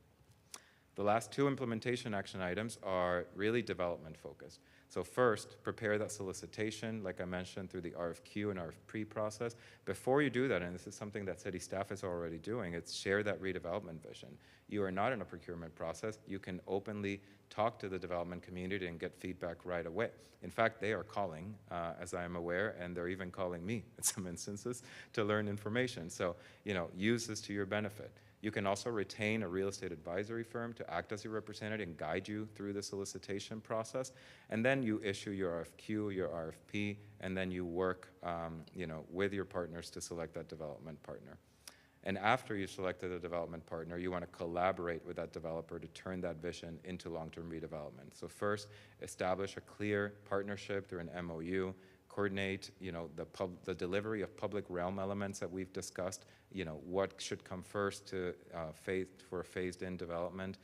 The last 2 implementation action items are really development focused. So first, prepare that solicitation, like I mentioned, through the RFQ and RFP process. Before you do that, and this is something that city staff is already doing, it's share that redevelopment vision. You are not in a procurement process. You can openly talk to the development community and get feedback right away. In fact, they are calling, as I am aware, and they're even calling me in some instances to learn information. So, you know, use this to your benefit. You can also retain a real estate advisory firm to act as your representative and guide you through the solicitation process. And then you issue your RFQ, your RFP, and then you work, you know, with your partners to select that development partner. And after you've selected a development partner, you want to collaborate with that developer to turn that vision into long-term redevelopment. So first, establish a clear partnership through an MOU, coordinate, you know, the delivery of public realm elements that we've discussed, you know, what should come first to for a phased-in development.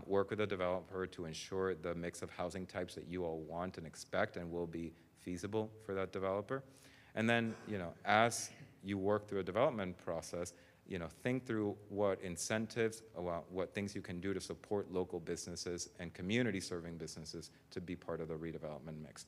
Work with a developer to ensure the mix of housing types that you all want and expect and will be feasible for that developer. And then, you know, as you work through a development process, you know, think through what incentives, what things you can do to support local businesses and community-serving businesses to be part of the redevelopment mix.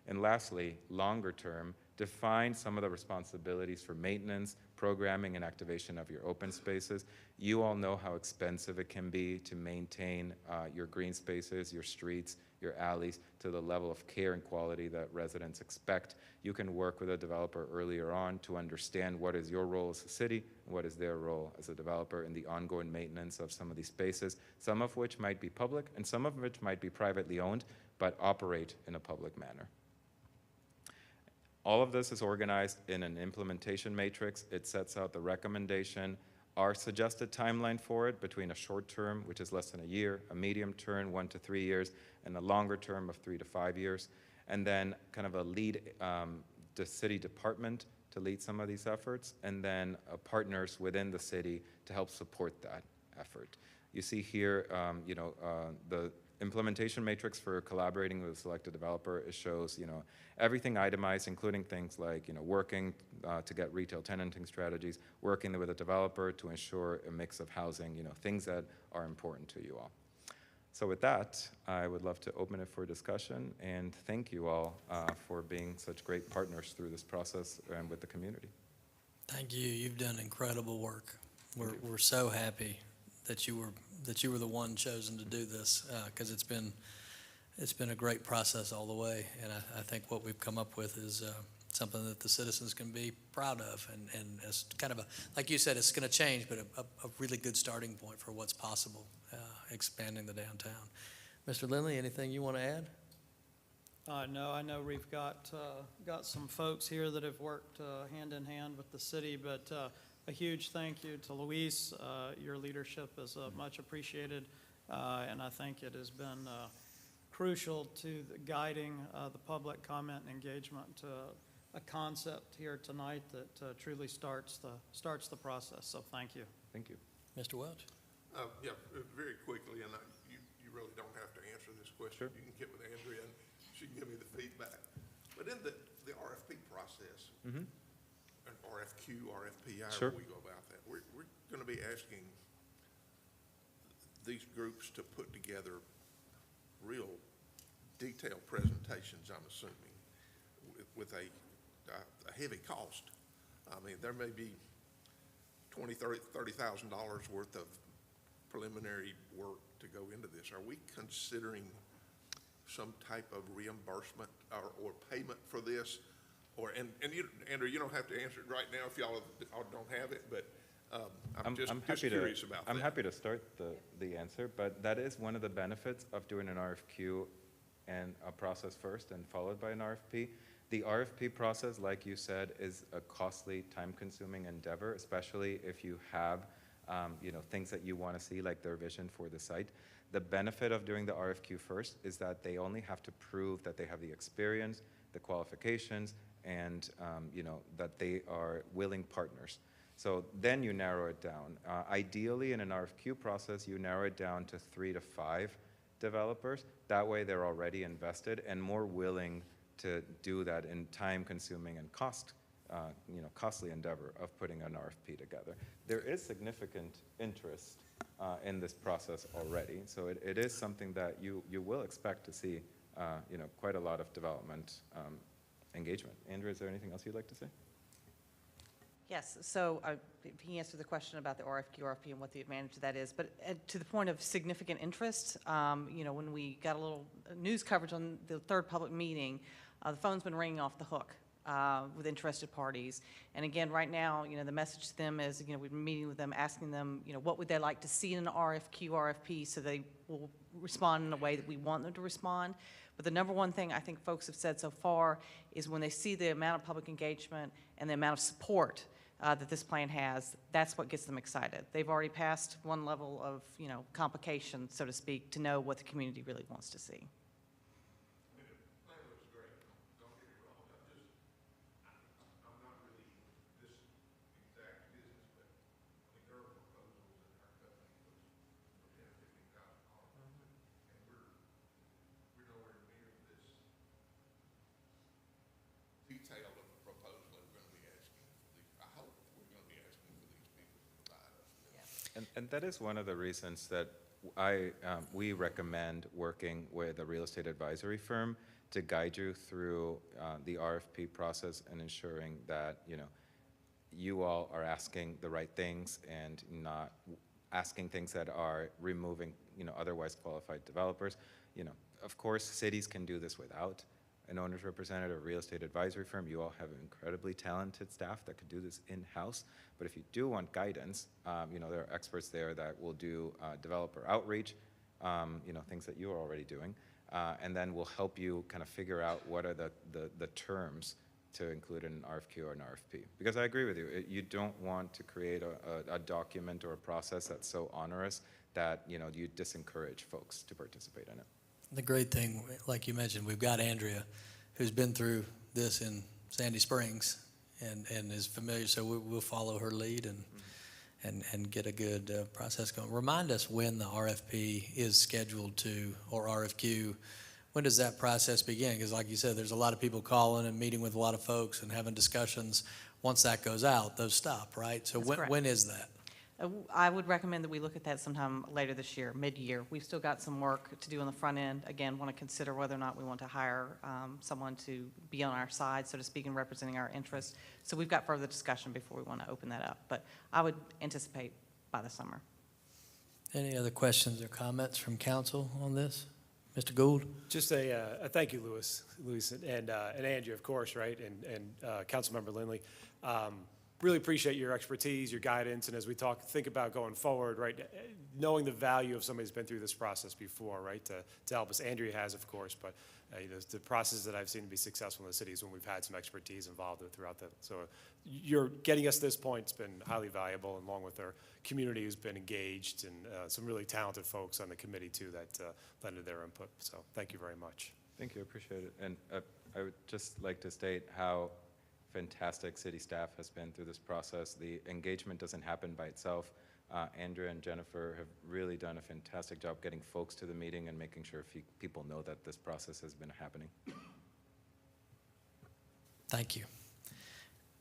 And lastly, longer term, define some of the responsibilities for maintenance, programming, and activation of your open spaces. You all know how expensive it can be to maintain your green spaces, your streets, your alleys to the level of care and quality that residents expect. You can work with a developer earlier on to understand what is your role as a city and what is their role as a developer in the ongoing maintenance of some of these spaces, some of which might be public and some of which might be privately owned, but operate in a public manner. All of this is organized in an implementation matrix. It sets out the recommendation, Our suggested timeline for it, between a short term, which is less than a year, a medium term, 1 to 3 years, and a longer term of 3 to 5 years, and then kind of a lead, the city department to lead some of these efforts, and then partners within the city to help support that effort. You see here, the implementation matrix for collaborating with a selected developer. It shows, everything itemized, including things like, working to get retail tenanting strategies, working with a developer to ensure a mix of housing, things that are important to you all. So with that, I would love to open it for discussion, and thank you all for being such great partners through this process and with the community. Thank you. You've done incredible work. We're so happy that you were the one chosen to do this, because it's been a great process all the way, and I think what we've come up with is something that the citizens can be proud of, and as kind of like you said, it's going to change, but a really good starting point for what's possible, expanding the downtown. Mr. Lindley, anything you want to add? No, I know we've got some folks here that have worked hand in hand with the city, but a huge thank you to Luis. Your leadership is much appreciated, and I think it has been crucial to guiding the public comment and engagement to a concept here tonight that truly starts the process. So thank you. Thank you. Mr. Welch? Yeah, very quickly, and you really don't have to answer this question. Sure. You can get with Andrea, and she can give me the feedback. But in the RFP process, Mm-hmm. an RFQ, RFP, however Sure. we go about that, we're going to be asking these groups to put together real detailed presentations, I'm assuming, with a heavy cost. I mean, there may be $30,000 worth of preliminary work to go into this. Are we considering some type of reimbursement or payment for this? Or, and you, Andrew, you don't have to answer it right now if y'all don't have it, but I'm just curious about that. I'm happy to start the answer, but that is one of the benefits of doing an RFQ and a process first and followed by an RFP. The RFP process, like you said, is a costly, time-consuming endeavor, especially if you have things that you want to see, like their vision for the site. The benefit of doing the RFQ first is that they only have to prove that they have the experience, the qualifications, and that they are willing partners. So then you narrow it down. Ideally, in an RFQ process, you narrow it down to 3 to 5 developers. That way, they're already invested and more willing to do that in time-consuming and costly endeavor of putting an RFP together. There is significant interest in this process already, so it is something that you will expect to see, quite a lot of development engagement. Andrew, is there anything else you'd like to say? Yes, so he answered the question about the RFP, and what the advantage of that is. But to the point of significant interest, when we got a little news coverage on the third public meeting, the phone's been ringing off the hook with interested parties. And again, right now, the message to them is, we've been meeting with them, asking them, what would they like to see in an RFQ, RFP, so they will respond in a way that we want them to respond. But the number one thing I think folks have said so far is when they see the amount of public engagement and the amount of support that this plan has, that's what gets them excited. They've already passed one level of, complication, so to speak, to know what the community really wants to see. Detail of the proposal that we're going to be asking for these. I hope we're going to be asking for these people to provide us with. And that is one of the reasons that we recommend working with a real estate advisory firm to guide you through the RFP process and ensuring that, you all are asking the right things and not asking things that are removing, otherwise qualified developers. Of course, cities can do this without an owner's representative, a real estate advisory firm. You all have incredibly talented staff that could do this in-house. But if you do want guidance, there are experts there that will do developer outreach, things that you are already doing, and then will help you kind of figure out what are the terms to include in an RFQ or an RFP. Because I agree with you, you don't want to create a document or a process that's so onerous that, you disencourage folks to participate in it. The great thing, like you mentioned, we've got Andrea, who's been through this in Sandy Springs and is familiar, so we'll follow her lead and get a good process going. Remind us when the RFP is scheduled to, or RFQ. When does that process begin? Because like you said, there's a lot of people calling and meeting with a lot of folks and having discussions. Once that goes out, those stop, right? So when is that? I would recommend that we look at that sometime later this year, mid-year. We've still got some work to do on the front end. Again, want to consider whether or not we want to hire someone to be on our side, so to speak, and representing our interests. So we've got further discussion before we want to open that up. But I would anticipate by the summer. Any other questions or comments from council on this? Mr. Gould? Just a thank you, Louis, and Andrew, of course, right, and Councilmember Lindley. Really appreciate your expertise, your guidance, and as we think about going forward, right, knowing the value of somebody who's been through this process before, right, to help us. Andrea has, of course, but the process that I've seen to be successful in the city is when we've had some expertise involved throughout that. So you're getting us to this point. It's been highly valuable, and along with our community who's been engaged and some really talented folks on the committee too that lended their input. So thank you very much. Thank you, I appreciate it. And I would just like to state how fantastic city staff has been through this process. The engagement doesn't happen by itself. Andrea and Jennifer have really done a fantastic job getting folks to the meeting and making sure people know that this process has been happening. Thank you.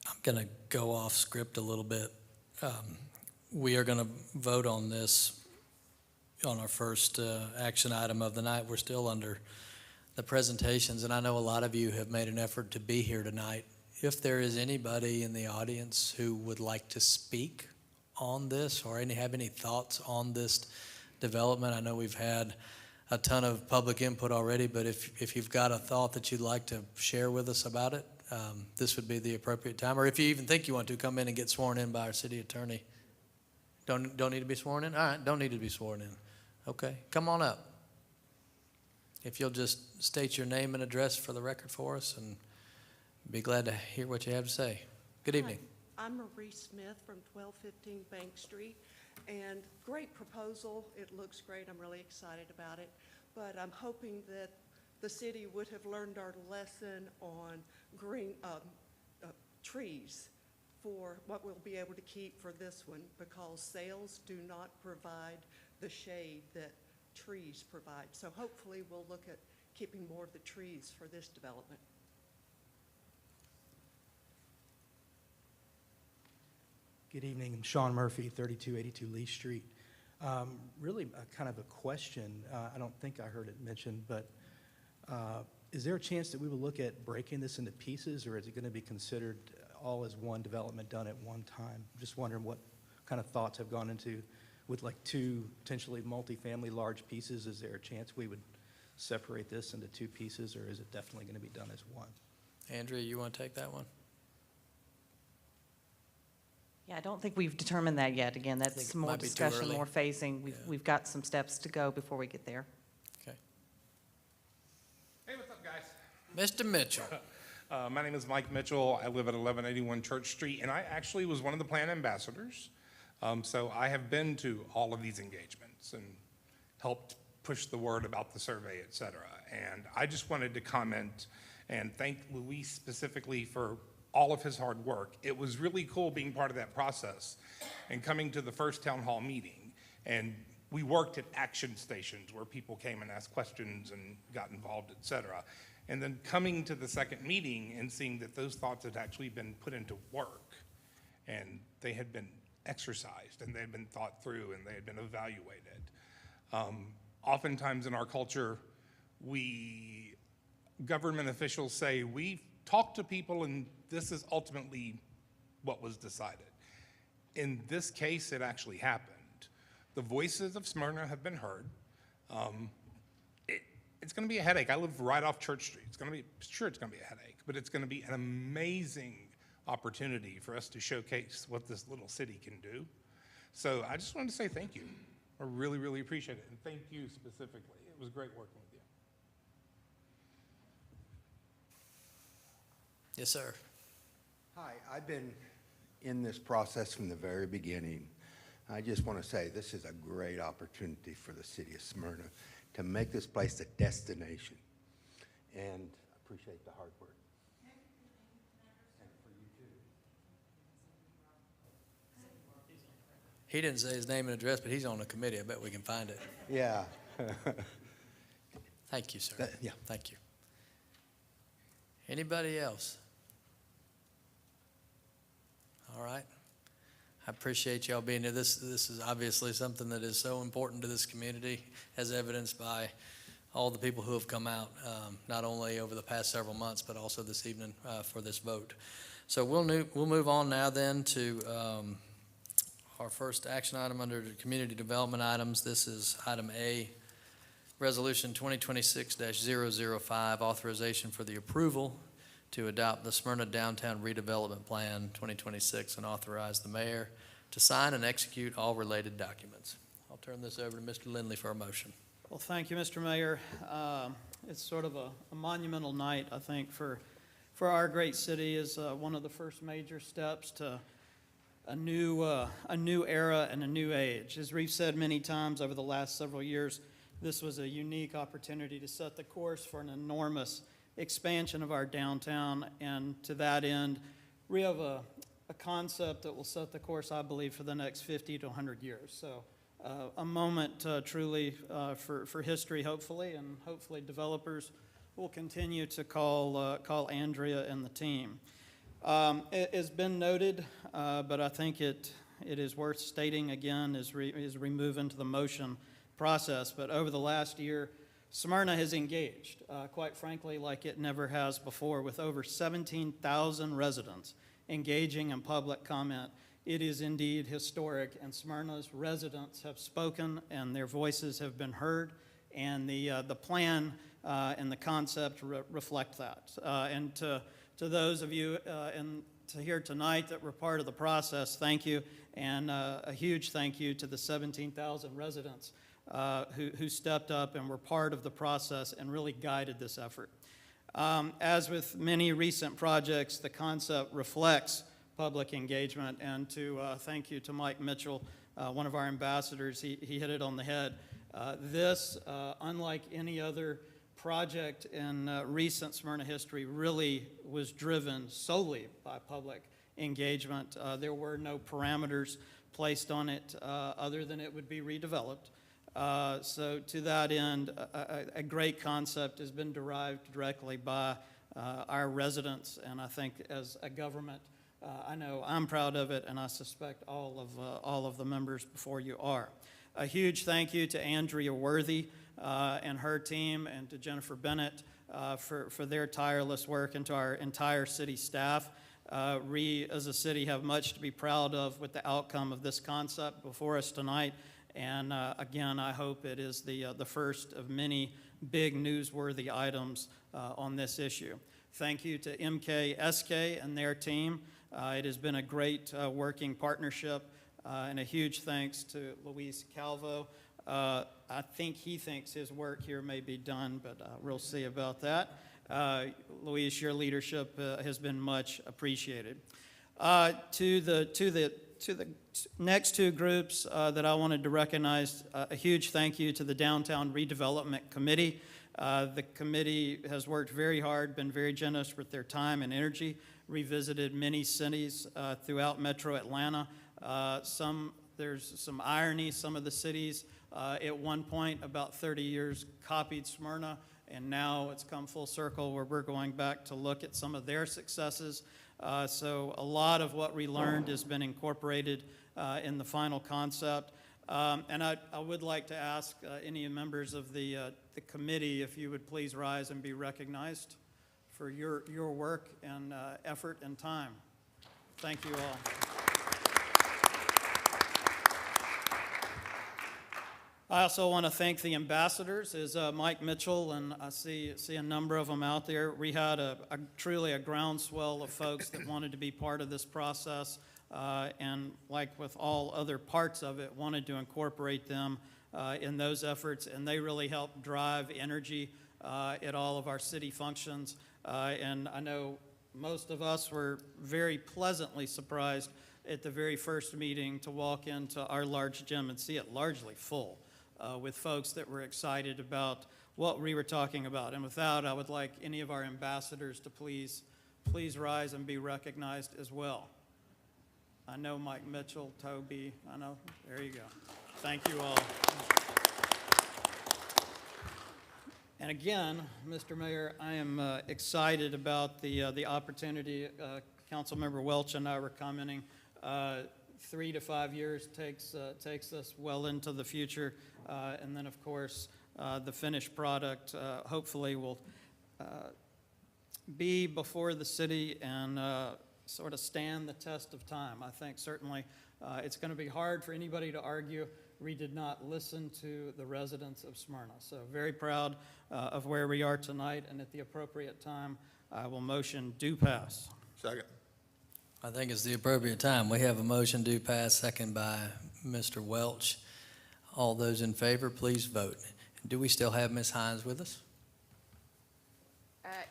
I'm going to go off script a little bit. We are going to vote on this on our first action item of the night. We're still under the presentations, and I know a lot of you have made an effort to be here tonight. If there is anybody in the audience who would like to speak on this or have any thoughts on this development, I know we've had a ton of public input already, but if you've got a thought that you'd like to share with us about it, this would be the appropriate time. Or if you even think you want to, come in and get sworn in by our city attorney. Don't need to be sworn in? All right, don't need to be sworn in. Okay, come on up. If you'll just state your name and address for the record for us, and be glad to hear what you have to say. Good evening. Hi, I'm Marie Smith from 1215 Bank Street, and great proposal. It looks great. I'm really excited about it, but I'm hoping that the city would have learned our lesson on green trees for what we'll be able to keep for this one, because sales do not provide the shade that trees provide. So hopefully we'll look at keeping more of the trees for this development. Good evening. I'm Sean Murphy, 3282 Lee Street. Really kind of a question. I don't think I heard it mentioned, but is there a chance that we will look at breaking this into pieces, or is it going to be considered all as one development done at one time? I'm just wondering what kind of thoughts have gone into, with like two potentially multifamily large pieces, is there a chance we would separate this into two pieces, or is it definitely going to be done as one? Andrea, you want to take that one? Yeah, I don't think we've determined that yet. Again, think that's it more might be too discussion, early. more phasing. We've got some steps to go before we get there. Okay. Hey, what's up, guys? Mr. Mitchell. My name is Mike Mitchell. I live at 1181 Church Street, and I actually was one of the plan ambassadors. So I have been to all of these engagements and helped push the word about the survey, et cetera. And I just wanted to comment and thank Luis specifically for all of his hard work. It was really cool being part of that process and coming to the first town hall meeting. And we worked at action stations where people came and asked questions and got involved, et cetera. And then coming to the second meeting and seeing that those thoughts had actually been put into work and they had been exercised and they had been thought through and they had been evaluated. Oftentimes in our culture, government officials say, we talked to people and this is ultimately what was decided. In this case, it actually happened. The voices of Smyrna have been heard. It's going to be a headache. I live right off Church Street. It's going to be a headache, but it's going to be an amazing opportunity for us to showcase what this little city can do. So I just wanted to say thank you. I really, really appreciate it, and thank you specifically. It was great working with you. Yes, sir. Hi, I've been in this process from the very beginning. I just want to say this is a great opportunity for the city of Smyrna to make this place a destination. And I appreciate the hard work. And for you too. He didn't say his name and address, but he's on the committee. I bet we can find it. Yeah. Thank you, sir. Yeah. Thank you. Anybody else? All right. I appreciate y'all being here. This is obviously something that is so important to this community, as evidenced by all the people who have come out, not only over the past several months, but also this evening for this vote. So we'll move on now then to our first action item under the community development items. This is item A, Resolution 2026-005, authorization for the approval to adopt the Smyrna Downtown Redevelopment Plan 2026 and authorize the mayor to sign and execute all related documents. I'll turn this over to Mr. Lindley for a motion. Well, thank you, Mr. Mayor. It's sort of a monumental night, I think, for our great city. Is one of the first major steps to a new era and a new age. As we've said many times over the last several years, this was a unique opportunity to set the course for an enormous expansion of our downtown, and to that end, we have a concept that will set the course, I believe, for the next 50 to 100 years. So a moment truly for history, hopefully, and hopefully developers will continue to call Andrea and the team. It has been noted, but I think it is worth stating again as we move into the motion process. But over the last year, Smyrna has engaged, quite frankly, like it never has before, with over 17,000 residents engaging in public comment. It is indeed historic, and Smyrna's residents have spoken, and their voices have been heard, and the plan and the concept reflect that. And to those of you here tonight that were part of the process, thank you, and a huge thank you to the 17,000 residents who stepped up and were part of the process and really guided this effort. As with many recent projects, the concept reflects public engagement, and to thank you to Mike Mitchell, one of our ambassadors. He hit it on the head. This, unlike any other project in recent Smyrna history, really was driven solely by public engagement. There were no parameters placed on it other than it would be redeveloped. So to that end, a great concept has been derived directly by our residents, and I think as a government, I know I'm proud of it, and I suspect all of the members before you are. A huge thank you to Andrea Worthy and her team, and to Jennifer Bennett for their tireless work, and to our entire city staff. We, as a city, have much to be proud of with the outcome of this concept before us tonight. And again, I hope it is the first of many big newsworthy items on this issue. Thank you to MKSK and their team. It has been a great working partnership, and a huge thanks to Luis Calvo. I think he thinks his work here may be done, but we'll see about that. Luis, your leadership has been much appreciated. To the next two groups that I wanted to recognize, a huge thank you to the Downtown Redevelopment Committee. The committee has worked very hard, been very generous with their time and energy, revisited many cities throughout Metro Atlanta. There's some irony. Some of the cities at one point, about 30 years, copied Smyrna, and now it's come full circle where we're going back to look at some of their successes. So a lot of what we learned has been incorporated in the final concept. And I would like to ask any members of the committee if you would please rise and be recognized for your work and effort and time. Thank you all. I also want to thank the ambassadors, as Mike Mitchell, and I see a number of them out there. We had truly a groundswell of folks that wanted to be part of this process, and like with all other parts of it, wanted to incorporate them in those efforts, and they really helped drive energy at all of our city functions. And I know most of us were very pleasantly surprised at the very first meeting to walk into our large gym and see it largely full with folks that were excited about what we were talking about. And with that, I would like any of our ambassadors to please rise and be recognized as well. I know Mike Mitchell, Toby, I know, there you go. Thank you all. And again, Mr. Mayor, I am excited about the opportunity. Councilmember Welch and I were commenting, 3 to 5 years takes us well into the future. And then, of course, the finished product hopefully will be before the city and sort of stand the test of time. I think certainly it's going to be hard for anybody to argue we did not listen to the residents of Smyrna. So very proud of where we are tonight, and at the appropriate time, I will motion do pass. Second. I think it's the appropriate time. We have a motion do pass, second by Mr. Welch. All those in favor, please vote. Do we still have Ms. Hines with us?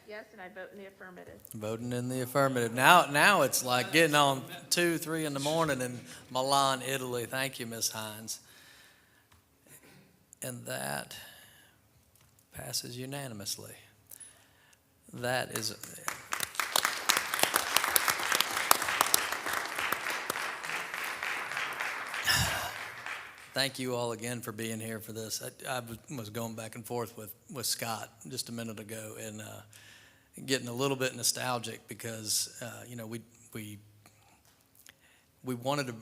Yes, and I vote in the affirmative. Voting in the affirmative. Now it's like getting on 2, 3 in the morning in Milan, Italy. Thank you, Ms. Hines. And that passes unanimously. That is... Thank you all again for being here for this. I was going back and forth with Scott just a minute ago and getting a little bit nostalgic because, we wanted to,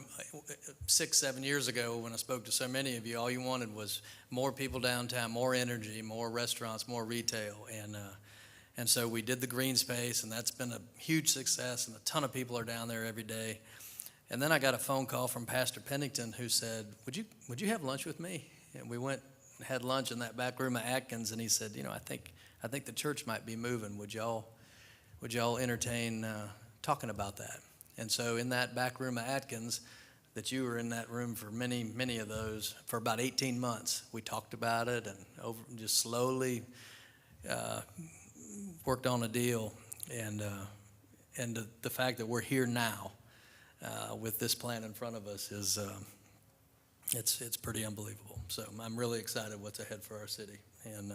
6, 7 years ago when I spoke to so many of you, all you wanted was more people downtown, more energy, more restaurants, more retail. And so we did the green space, and that's been a huge success, and a ton of people are down there every day. And then I got a phone call from Pastor Pennington who said, would you have lunch with me? And we went and had lunch in that back room of Atkins, and he said, I think the church might be moving. Would y'all entertain talking about that? And so in that back room of Atkins, that you were in that room for many, many of those, for about 18 months, we talked about it and just slowly worked on a deal. And the fact that we're here now, with this plan in front of us is it's pretty unbelievable. So I'm really excited what's ahead for our city. And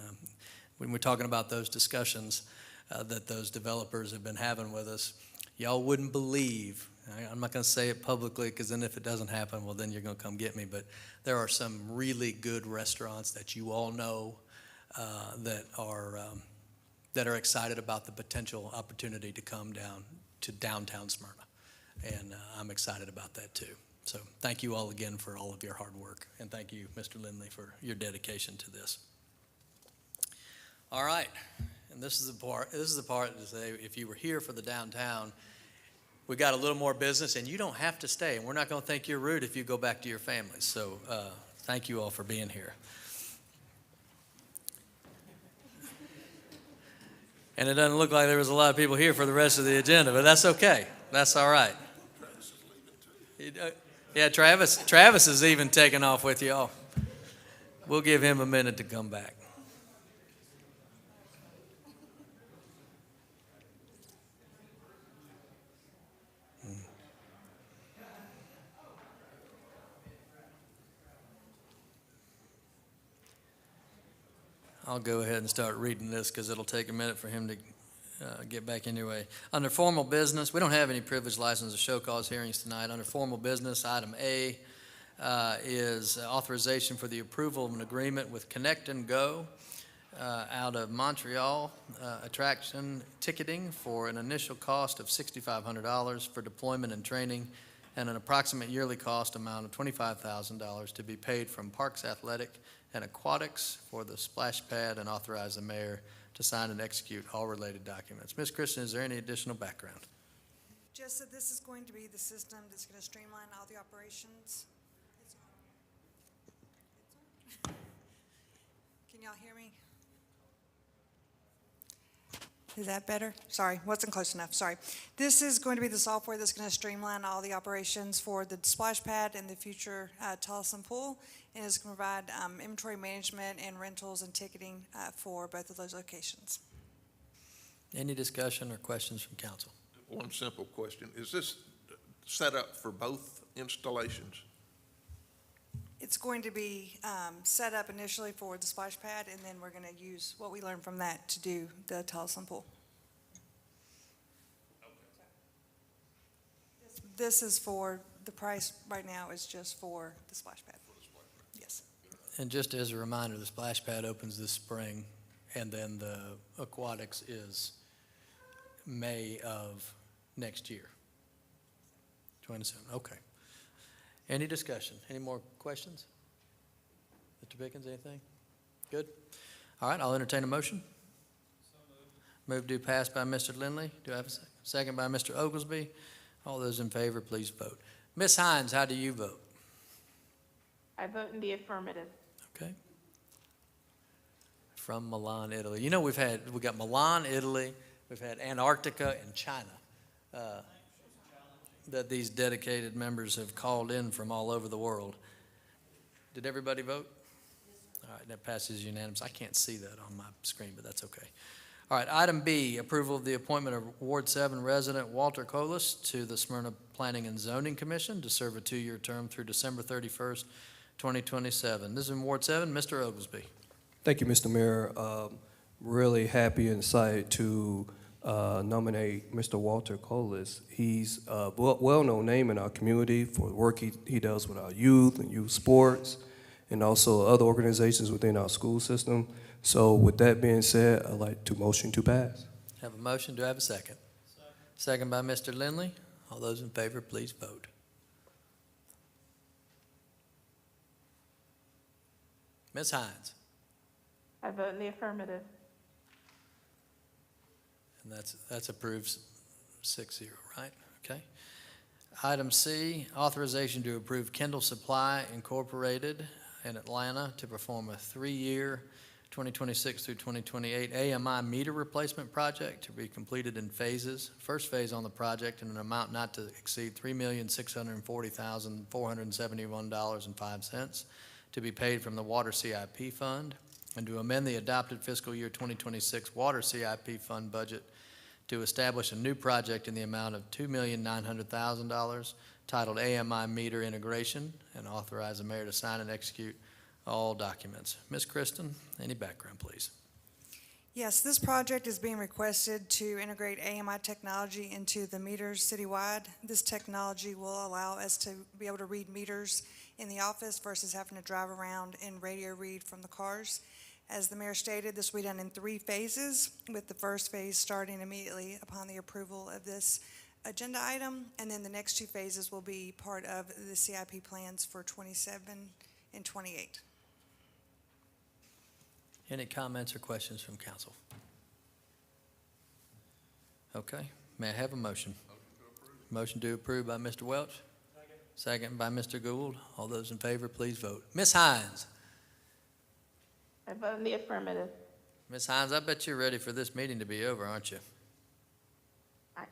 when we're talking about those discussions that those developers have been having with us, y'all wouldn't believe, I'm not going to say it publicly because then if it doesn't happen, well, then you're going to come get me. But there are some really good restaurants that you all know that are excited about the potential opportunity to come down to downtown Smyrna. And I'm excited about that too. So thank you all again for all of your hard work. And thank you, Mr. Lindley, for your dedication to this. All right. And this is the part to say, if you were here for the downtown, we got a little more business, and you don't have to stay. And we're not going to think you're rude if you go back to your families. So thank you all for being here. And it doesn't look like there was a lot of people here for the rest of the agenda, but that's okay. That's all right. Yeah, Travis is even taking off with y'all. We'll give him a minute to come back. I'll go ahead and start reading this because it'll take a minute for him to get back anyway. Under formal business, we don't have any privilege license or show cause hearings tonight. Under formal business, item A is authorization for the approval of an agreement with Connect and Go out of Montreal, attraction ticketing for an initial cost of $6,500 for deployment and training, and an approximate yearly cost amount of $25,000 to be paid from Parks Athletic and Aquatics for the splash pad, and authorize the mayor to sign and execute all related documents. Ms. Christian, is there any additional background? Just that this is going to be the system that's going to streamline all the operations. Can y'all hear me? Is that better? Sorry, wasn't close enough, sorry. This is going to be the software that's going to streamline all the operations for the splash pad and the future Tolleson pool, and is going to provide inventory management and rentals and ticketing for both of those locations. Any discussion or questions from council? One simple question. Is this set up for both installations? It's going to be set up initially for the splash pad, and then we're going to use what we learned from that to do the Tolleson pool. This is for, the price right now is just for the splash pad. Yes. And just as a reminder, the splash pad opens this spring, and then the aquatics is May of next year. 27, okay. Any discussion? Any more questions? Mr. Pickens, anything? Good? All right, I'll entertain a motion. Move to pass by Mr. Lindley. Do I have a second? Second by Mr. Oglesby. All those in favor, please vote. Ms. Hines, how do you vote? I vote in the affirmative. Okay. From Milan, Italy. You know, we got Milan, Italy, we've had Antarctica and China. That these dedicated members have called in from all over the world. Did everybody vote? All right, that passes unanimous. I can't see that on my screen, but that's okay. All right, item B, approval of the appointment of Ward 7 resident Walter Colas to the Smyrna Planning and Zoning Commission to serve a 2-year term through December 31st, 2027. This is in Ward 7. Mr. Oglesby. Thank you, Mr. Mayor. Really happy and excited to nominate Mr. Walter Colas. He's a well-known name in our community for the work he does with our youth and youth sports and also other organizations within our school system. So with that being said, I'd like to motion to pass. Have a motion. Do I have a second? Second by Mr. Lindley. All those in favor, please vote. Ms. Hines. I vote in the affirmative. And that's approved 6-0, right? Okay. Item C, authorization to approve Kendall Supply Incorporated in Atlanta to perform a 3-year 2026 through 2028 AMI meter replacement project to be completed in phases. First phase on the project in an amount not to exceed $3,640,471.05 to be paid from the Water CIP Fund, and to amend the adopted fiscal year 2026 Water CIP Fund budget to establish a new project in the amount of $2,900,000 titled AMI Meter Integration, and authorize the mayor to sign and execute all documents. Ms. Kristen, any background, please? Yes, this project is being requested to integrate AMI technology into the meters citywide. This technology will allow us to be able to read meters in the office versus having to drive around and radio read from the cars. As the mayor stated, this will be done in 3 phases, with the first phase starting immediately upon the approval of this agenda item, and then the next 2 phases will be part of the CIP plans for 27 and 28. Any comments or questions from council? Okay, may I have a motion? Motion to approve by Mr. Welch. Second by Mr. Gould. All those in favor, please vote. Ms. Hines. I vote in the affirmative. Ms. Hines, I bet you're ready for this meeting to be over, aren't you? I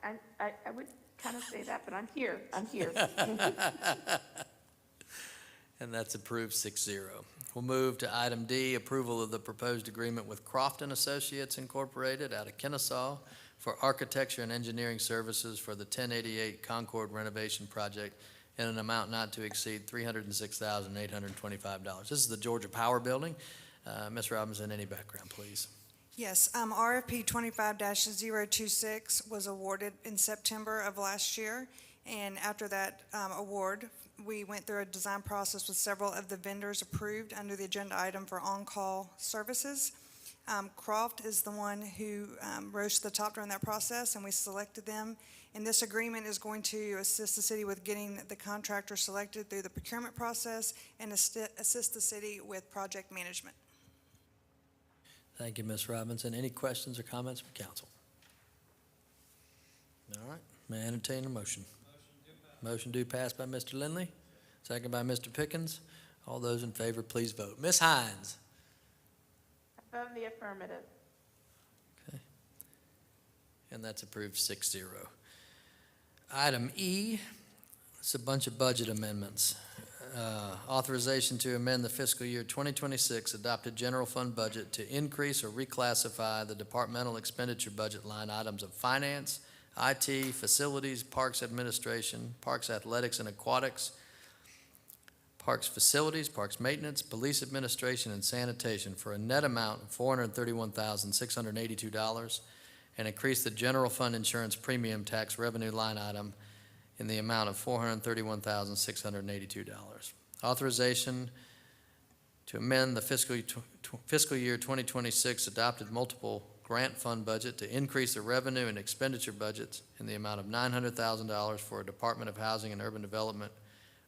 would kind of say that, but I'm here. I'm here. And that's approved 6-0. We'll move to item D, approval of the proposed agreement with Crofton Associates Incorporated out of Kennesaw for architecture and engineering services for the 1088 Concord renovation project in an amount not to exceed $306,825. This is the Georgia Power Building. Ms. Robinson, any background, please? Yes, RFP 25-026 was awarded in September of last year, and after that award, we went through a design process with several of the vendors approved under the agenda item for on-call services. Croft is the one who rose to the top during that process, and we selected them. And this agreement is going to assist the city with getting the contractor selected through the procurement process and assist the city with project management. Thank you, Ms. Robinson. Any questions or comments from council? All right, may I entertain a motion? Motion to pass by Mr. Lindley, second by Mr. Pickens. All those in favor, please vote. Ms. Hines. I vote in the affirmative. Okay. And that's approved 6-0. Item E, it's a bunch of budget amendments. authorization to amend the fiscal year 2026 adopted general fund budget to increase or reclassify the departmental expenditure budget line items of finance, IT, facilities, parks administration, parks athletics and aquatics, parks facilities, parks maintenance, police administration, and sanitation for a net amount of $431,682, and increase the general fund insurance premium tax revenue line item in the amount of $431,682. Authorization to amend the fiscal year 2026 adopted multiple grant fund budget to increase the revenue and expenditure budgets in the amount of $900,000 for a Department of Housing and Urban Development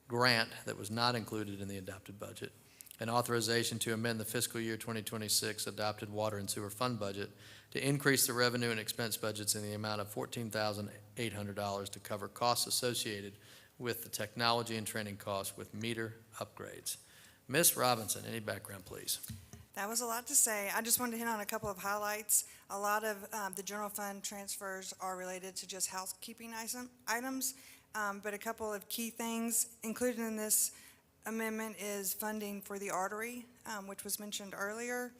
grant that was not included in the adopted budget. An authorization to amend the fiscal year 2026 adopted water and sewer fund budget to increase the revenue and expense budgets in the amount of $14,800 to cover costs associated with the technology and training costs with meter upgrades. Ms. Robinson, any background, please? That was a lot to say. I just wanted to hit on a couple of highlights. A lot of the general fund transfers are related to just housekeeping items, but a couple of key things included in this amendment is funding for the artery, which was mentioned earlier,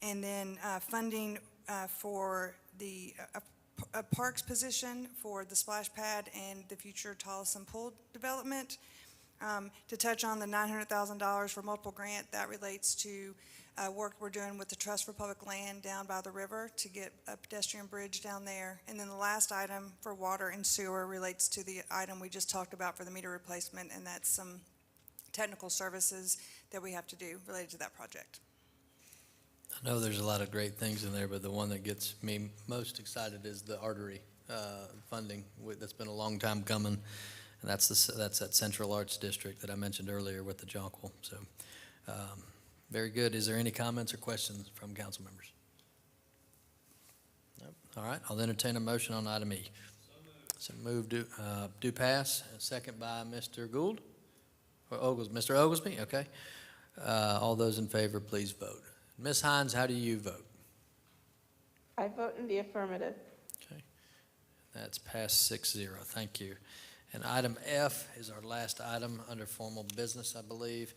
and then funding for the a parks position for the splash pad and the future Tolleson Pool development. To touch on the $900,000 for multiple grant, that relates to work we're doing with the Trust for Public Land down by the river to get a pedestrian bridge down there. And then the last item for water and sewer relates to the item we just talked about for the meter replacement, and that's some technical services that we have to do related to that project. I know there's a lot of great things in there, but the one that gets me most excited is the artery funding. That's been a long time coming, and that's that Central Arts District that I mentioned earlier with the Jonquil. So, very good. Is there any comments or questions from council members? Nope. All right, I'll entertain a motion on item E. So move do pass. A second by Mr. Gould? Or Mr. Oglesby, okay. All those in favor, please vote. Ms. Hines, how do you vote? I vote in the affirmative. Okay, that's passed 6-0. Thank you. And item F is our last item under formal business, I believe.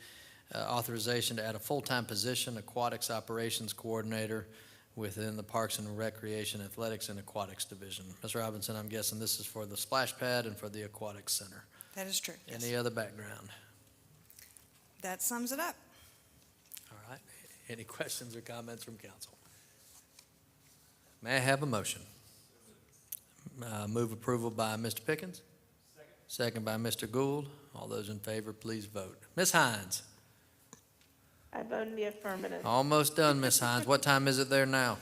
Authorization to add a full-time position, aquatics operations coordinator within the Parks and Recreation, Athletics, and Aquatics Division. Ms. Robinson, I'm guessing this is for the splash pad and for the aquatics center. That is true. Yes. Any other background? That sums it up. All right. Any questions or comments from council? May I have a motion? Move approval by Mr. Pickens. Second by Mr. Gould. All those in favor, please vote. Ms. Hines? I vote in the affirmative. Almost done, Ms. Hines. What time is it there now?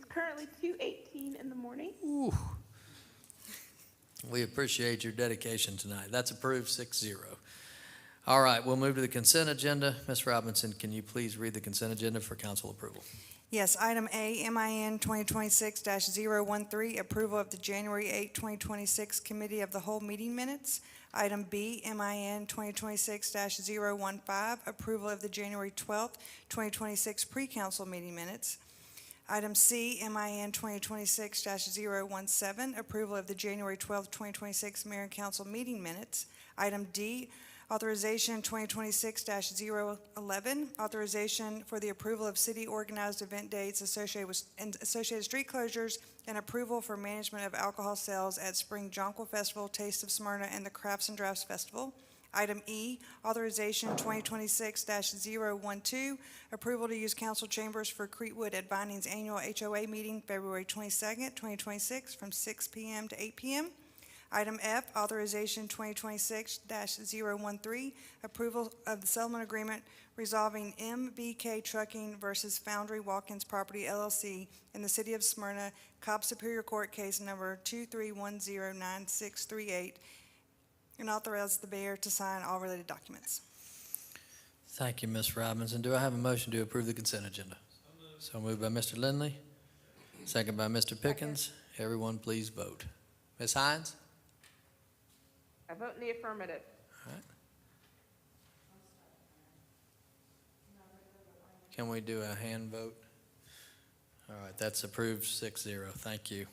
Currently 2:18 in the morning. Ooh. We appreciate your dedication tonight. That's approved 6-0. All right, we'll move to the consent agenda. Ms. Robinson, can you please read the consent agenda for council approval? Yes, item A, MIN 2026-013, approval of the January 8, 2026 Committee of the Whole meeting minutes. Item B, MIN 2026-015, approval of the January 12, 2026 pre-council meeting minutes. Item C, MIN 2026-017, approval of the January 12, 2026 Mayor and Council meeting minutes. Item D, authorization 2026-011, authorization for the approval of city organized event dates associated street closures and approval for management of alcohol sales at Spring Jonquil Festival, Taste of Smyrna, and the Crafts and Drafts Festival. Item E, authorization 2026-012, approval to use council chambers for Creekwood at Vining's annual HOA meeting, February 22nd, 2026, from 6 p.m. to 8 p.m. Item F, authorization 2026-013, approval of the settlement agreement resolving MBK Trucking versus Foundry Watkins Property LLC in the City of Smyrna, Cobb Superior Court Case Number 23109638, and authorize the mayor to sign all related documents. Thank you, Ms. Robinson. Do I have a motion to approve the consent agenda? So moved by Mr. Lindley, second by Mr. Pickens. Everyone, please vote. Ms. Hines? I vote in the affirmative. All right. Can we do a hand vote? All right, that's approved 6-0. Thank you.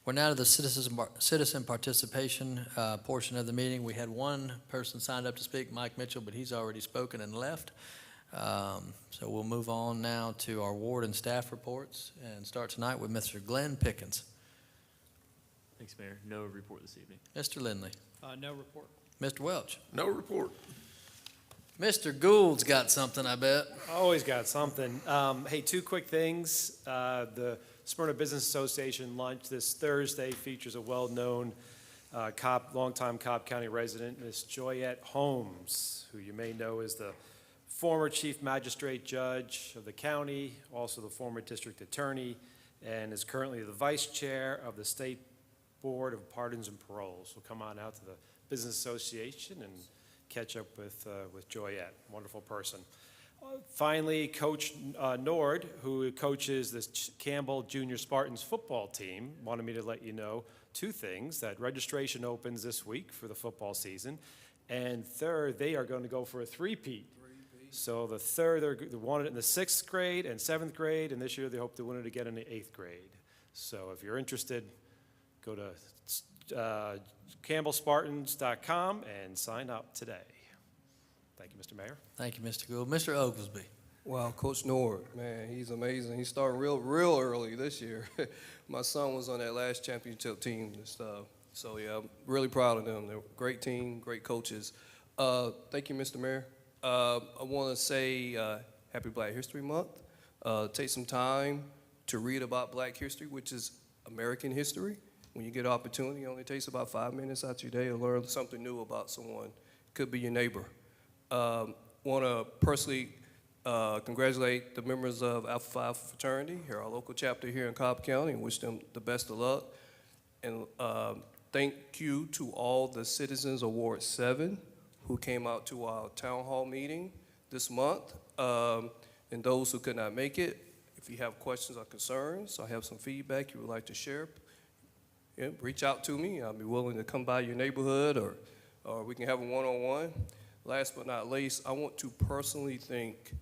We're now to the citizen participation portion of the meeting. We had one person signed up to speak, Mike Mitchell, but he's already spoken and left. So we'll move on now to our ward and staff reports and start tonight with Mr. Glenn Pickens. Thanks, Mayor. No report this evening. Mr. Lindley. No report. Mr. Welch. No report. Mr. Gould's got something, I bet. Always got something. Hey, two quick things. The Smyrna Business Association lunch this Thursday features a well-known longtime Cobb County resident, Miss Joyette Holmes, who you may know is the former chief magistrate judge of the county, also the former district attorney, and is currently the vice chair of the State Board of Pardons and Paroles. So come on out to the Business Association and catch up with Joyette, wonderful person. Finally, Coach Nord, who coaches the Campbell Junior Spartans football team, wanted me to let you know two things: that registration opens this week for the football season, and third, they are going to go for a three-peat. So the third, they won it in the 6th grade and 7th grade, and this year they hope to win it again in the 8th grade. So if you're interested, go to campbellspartans.com and sign up today. Thank you, Mr. Mayor. Thank you, Mr. Gould. Mr. Oglesby. Wow, Coach Nord, man, he's amazing. He started real early this year. My son was on that last championship team and stuff. So, yeah, I'm really proud of them. They're a great team, great coaches. Thank you, Mr. Mayor. I want to say Happy Black History Month. Take some time to read about Black history, which is American history. When you get an opportunity, it only takes about 5 minutes out of your day to learn something new about someone. Could be your neighbor. Want to personally congratulate the members of Alpha Phi fraternity, here, our local chapter here in Cobb County, and wish them the best of luck. And thank you to all the citizens of Ward 7 who came out to our town hall meeting this month, and those who could not make it. If you have questions or concerns or have some feedback you would like to share, yeah, reach out to me. I'll be willing to come by your neighborhood, or we can have a one-on-one. Last but not least, I want to personally thank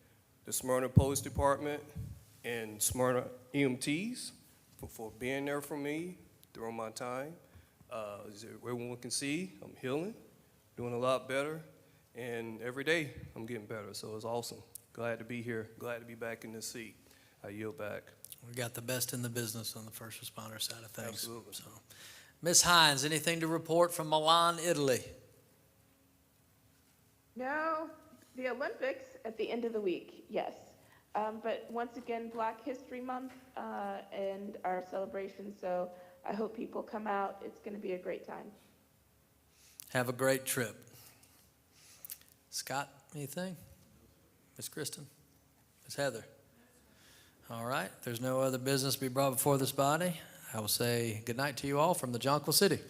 the Smyrna Police Department and Smyrna EMTs for being there for me during my time. As everyone can see, I'm healing, doing a lot better, and every day I'm getting better, so it's awesome. Glad to be here, glad to be back in this seat. I yield back. We got the best in the business on the first responder side of things. Absolutely. So, Ms. Hines, anything to report from Milan, Italy? No, the Olympics at the end of the week, yes. But once again, Black History Month and our celebration, so I hope people come out. It's going to be a great time. Have a great trip. Scott, anything? Ms. Kristen? Ms. Heather? All right, if there's no other business to be brought before this body, I will say good night to you all from the Jonquil City.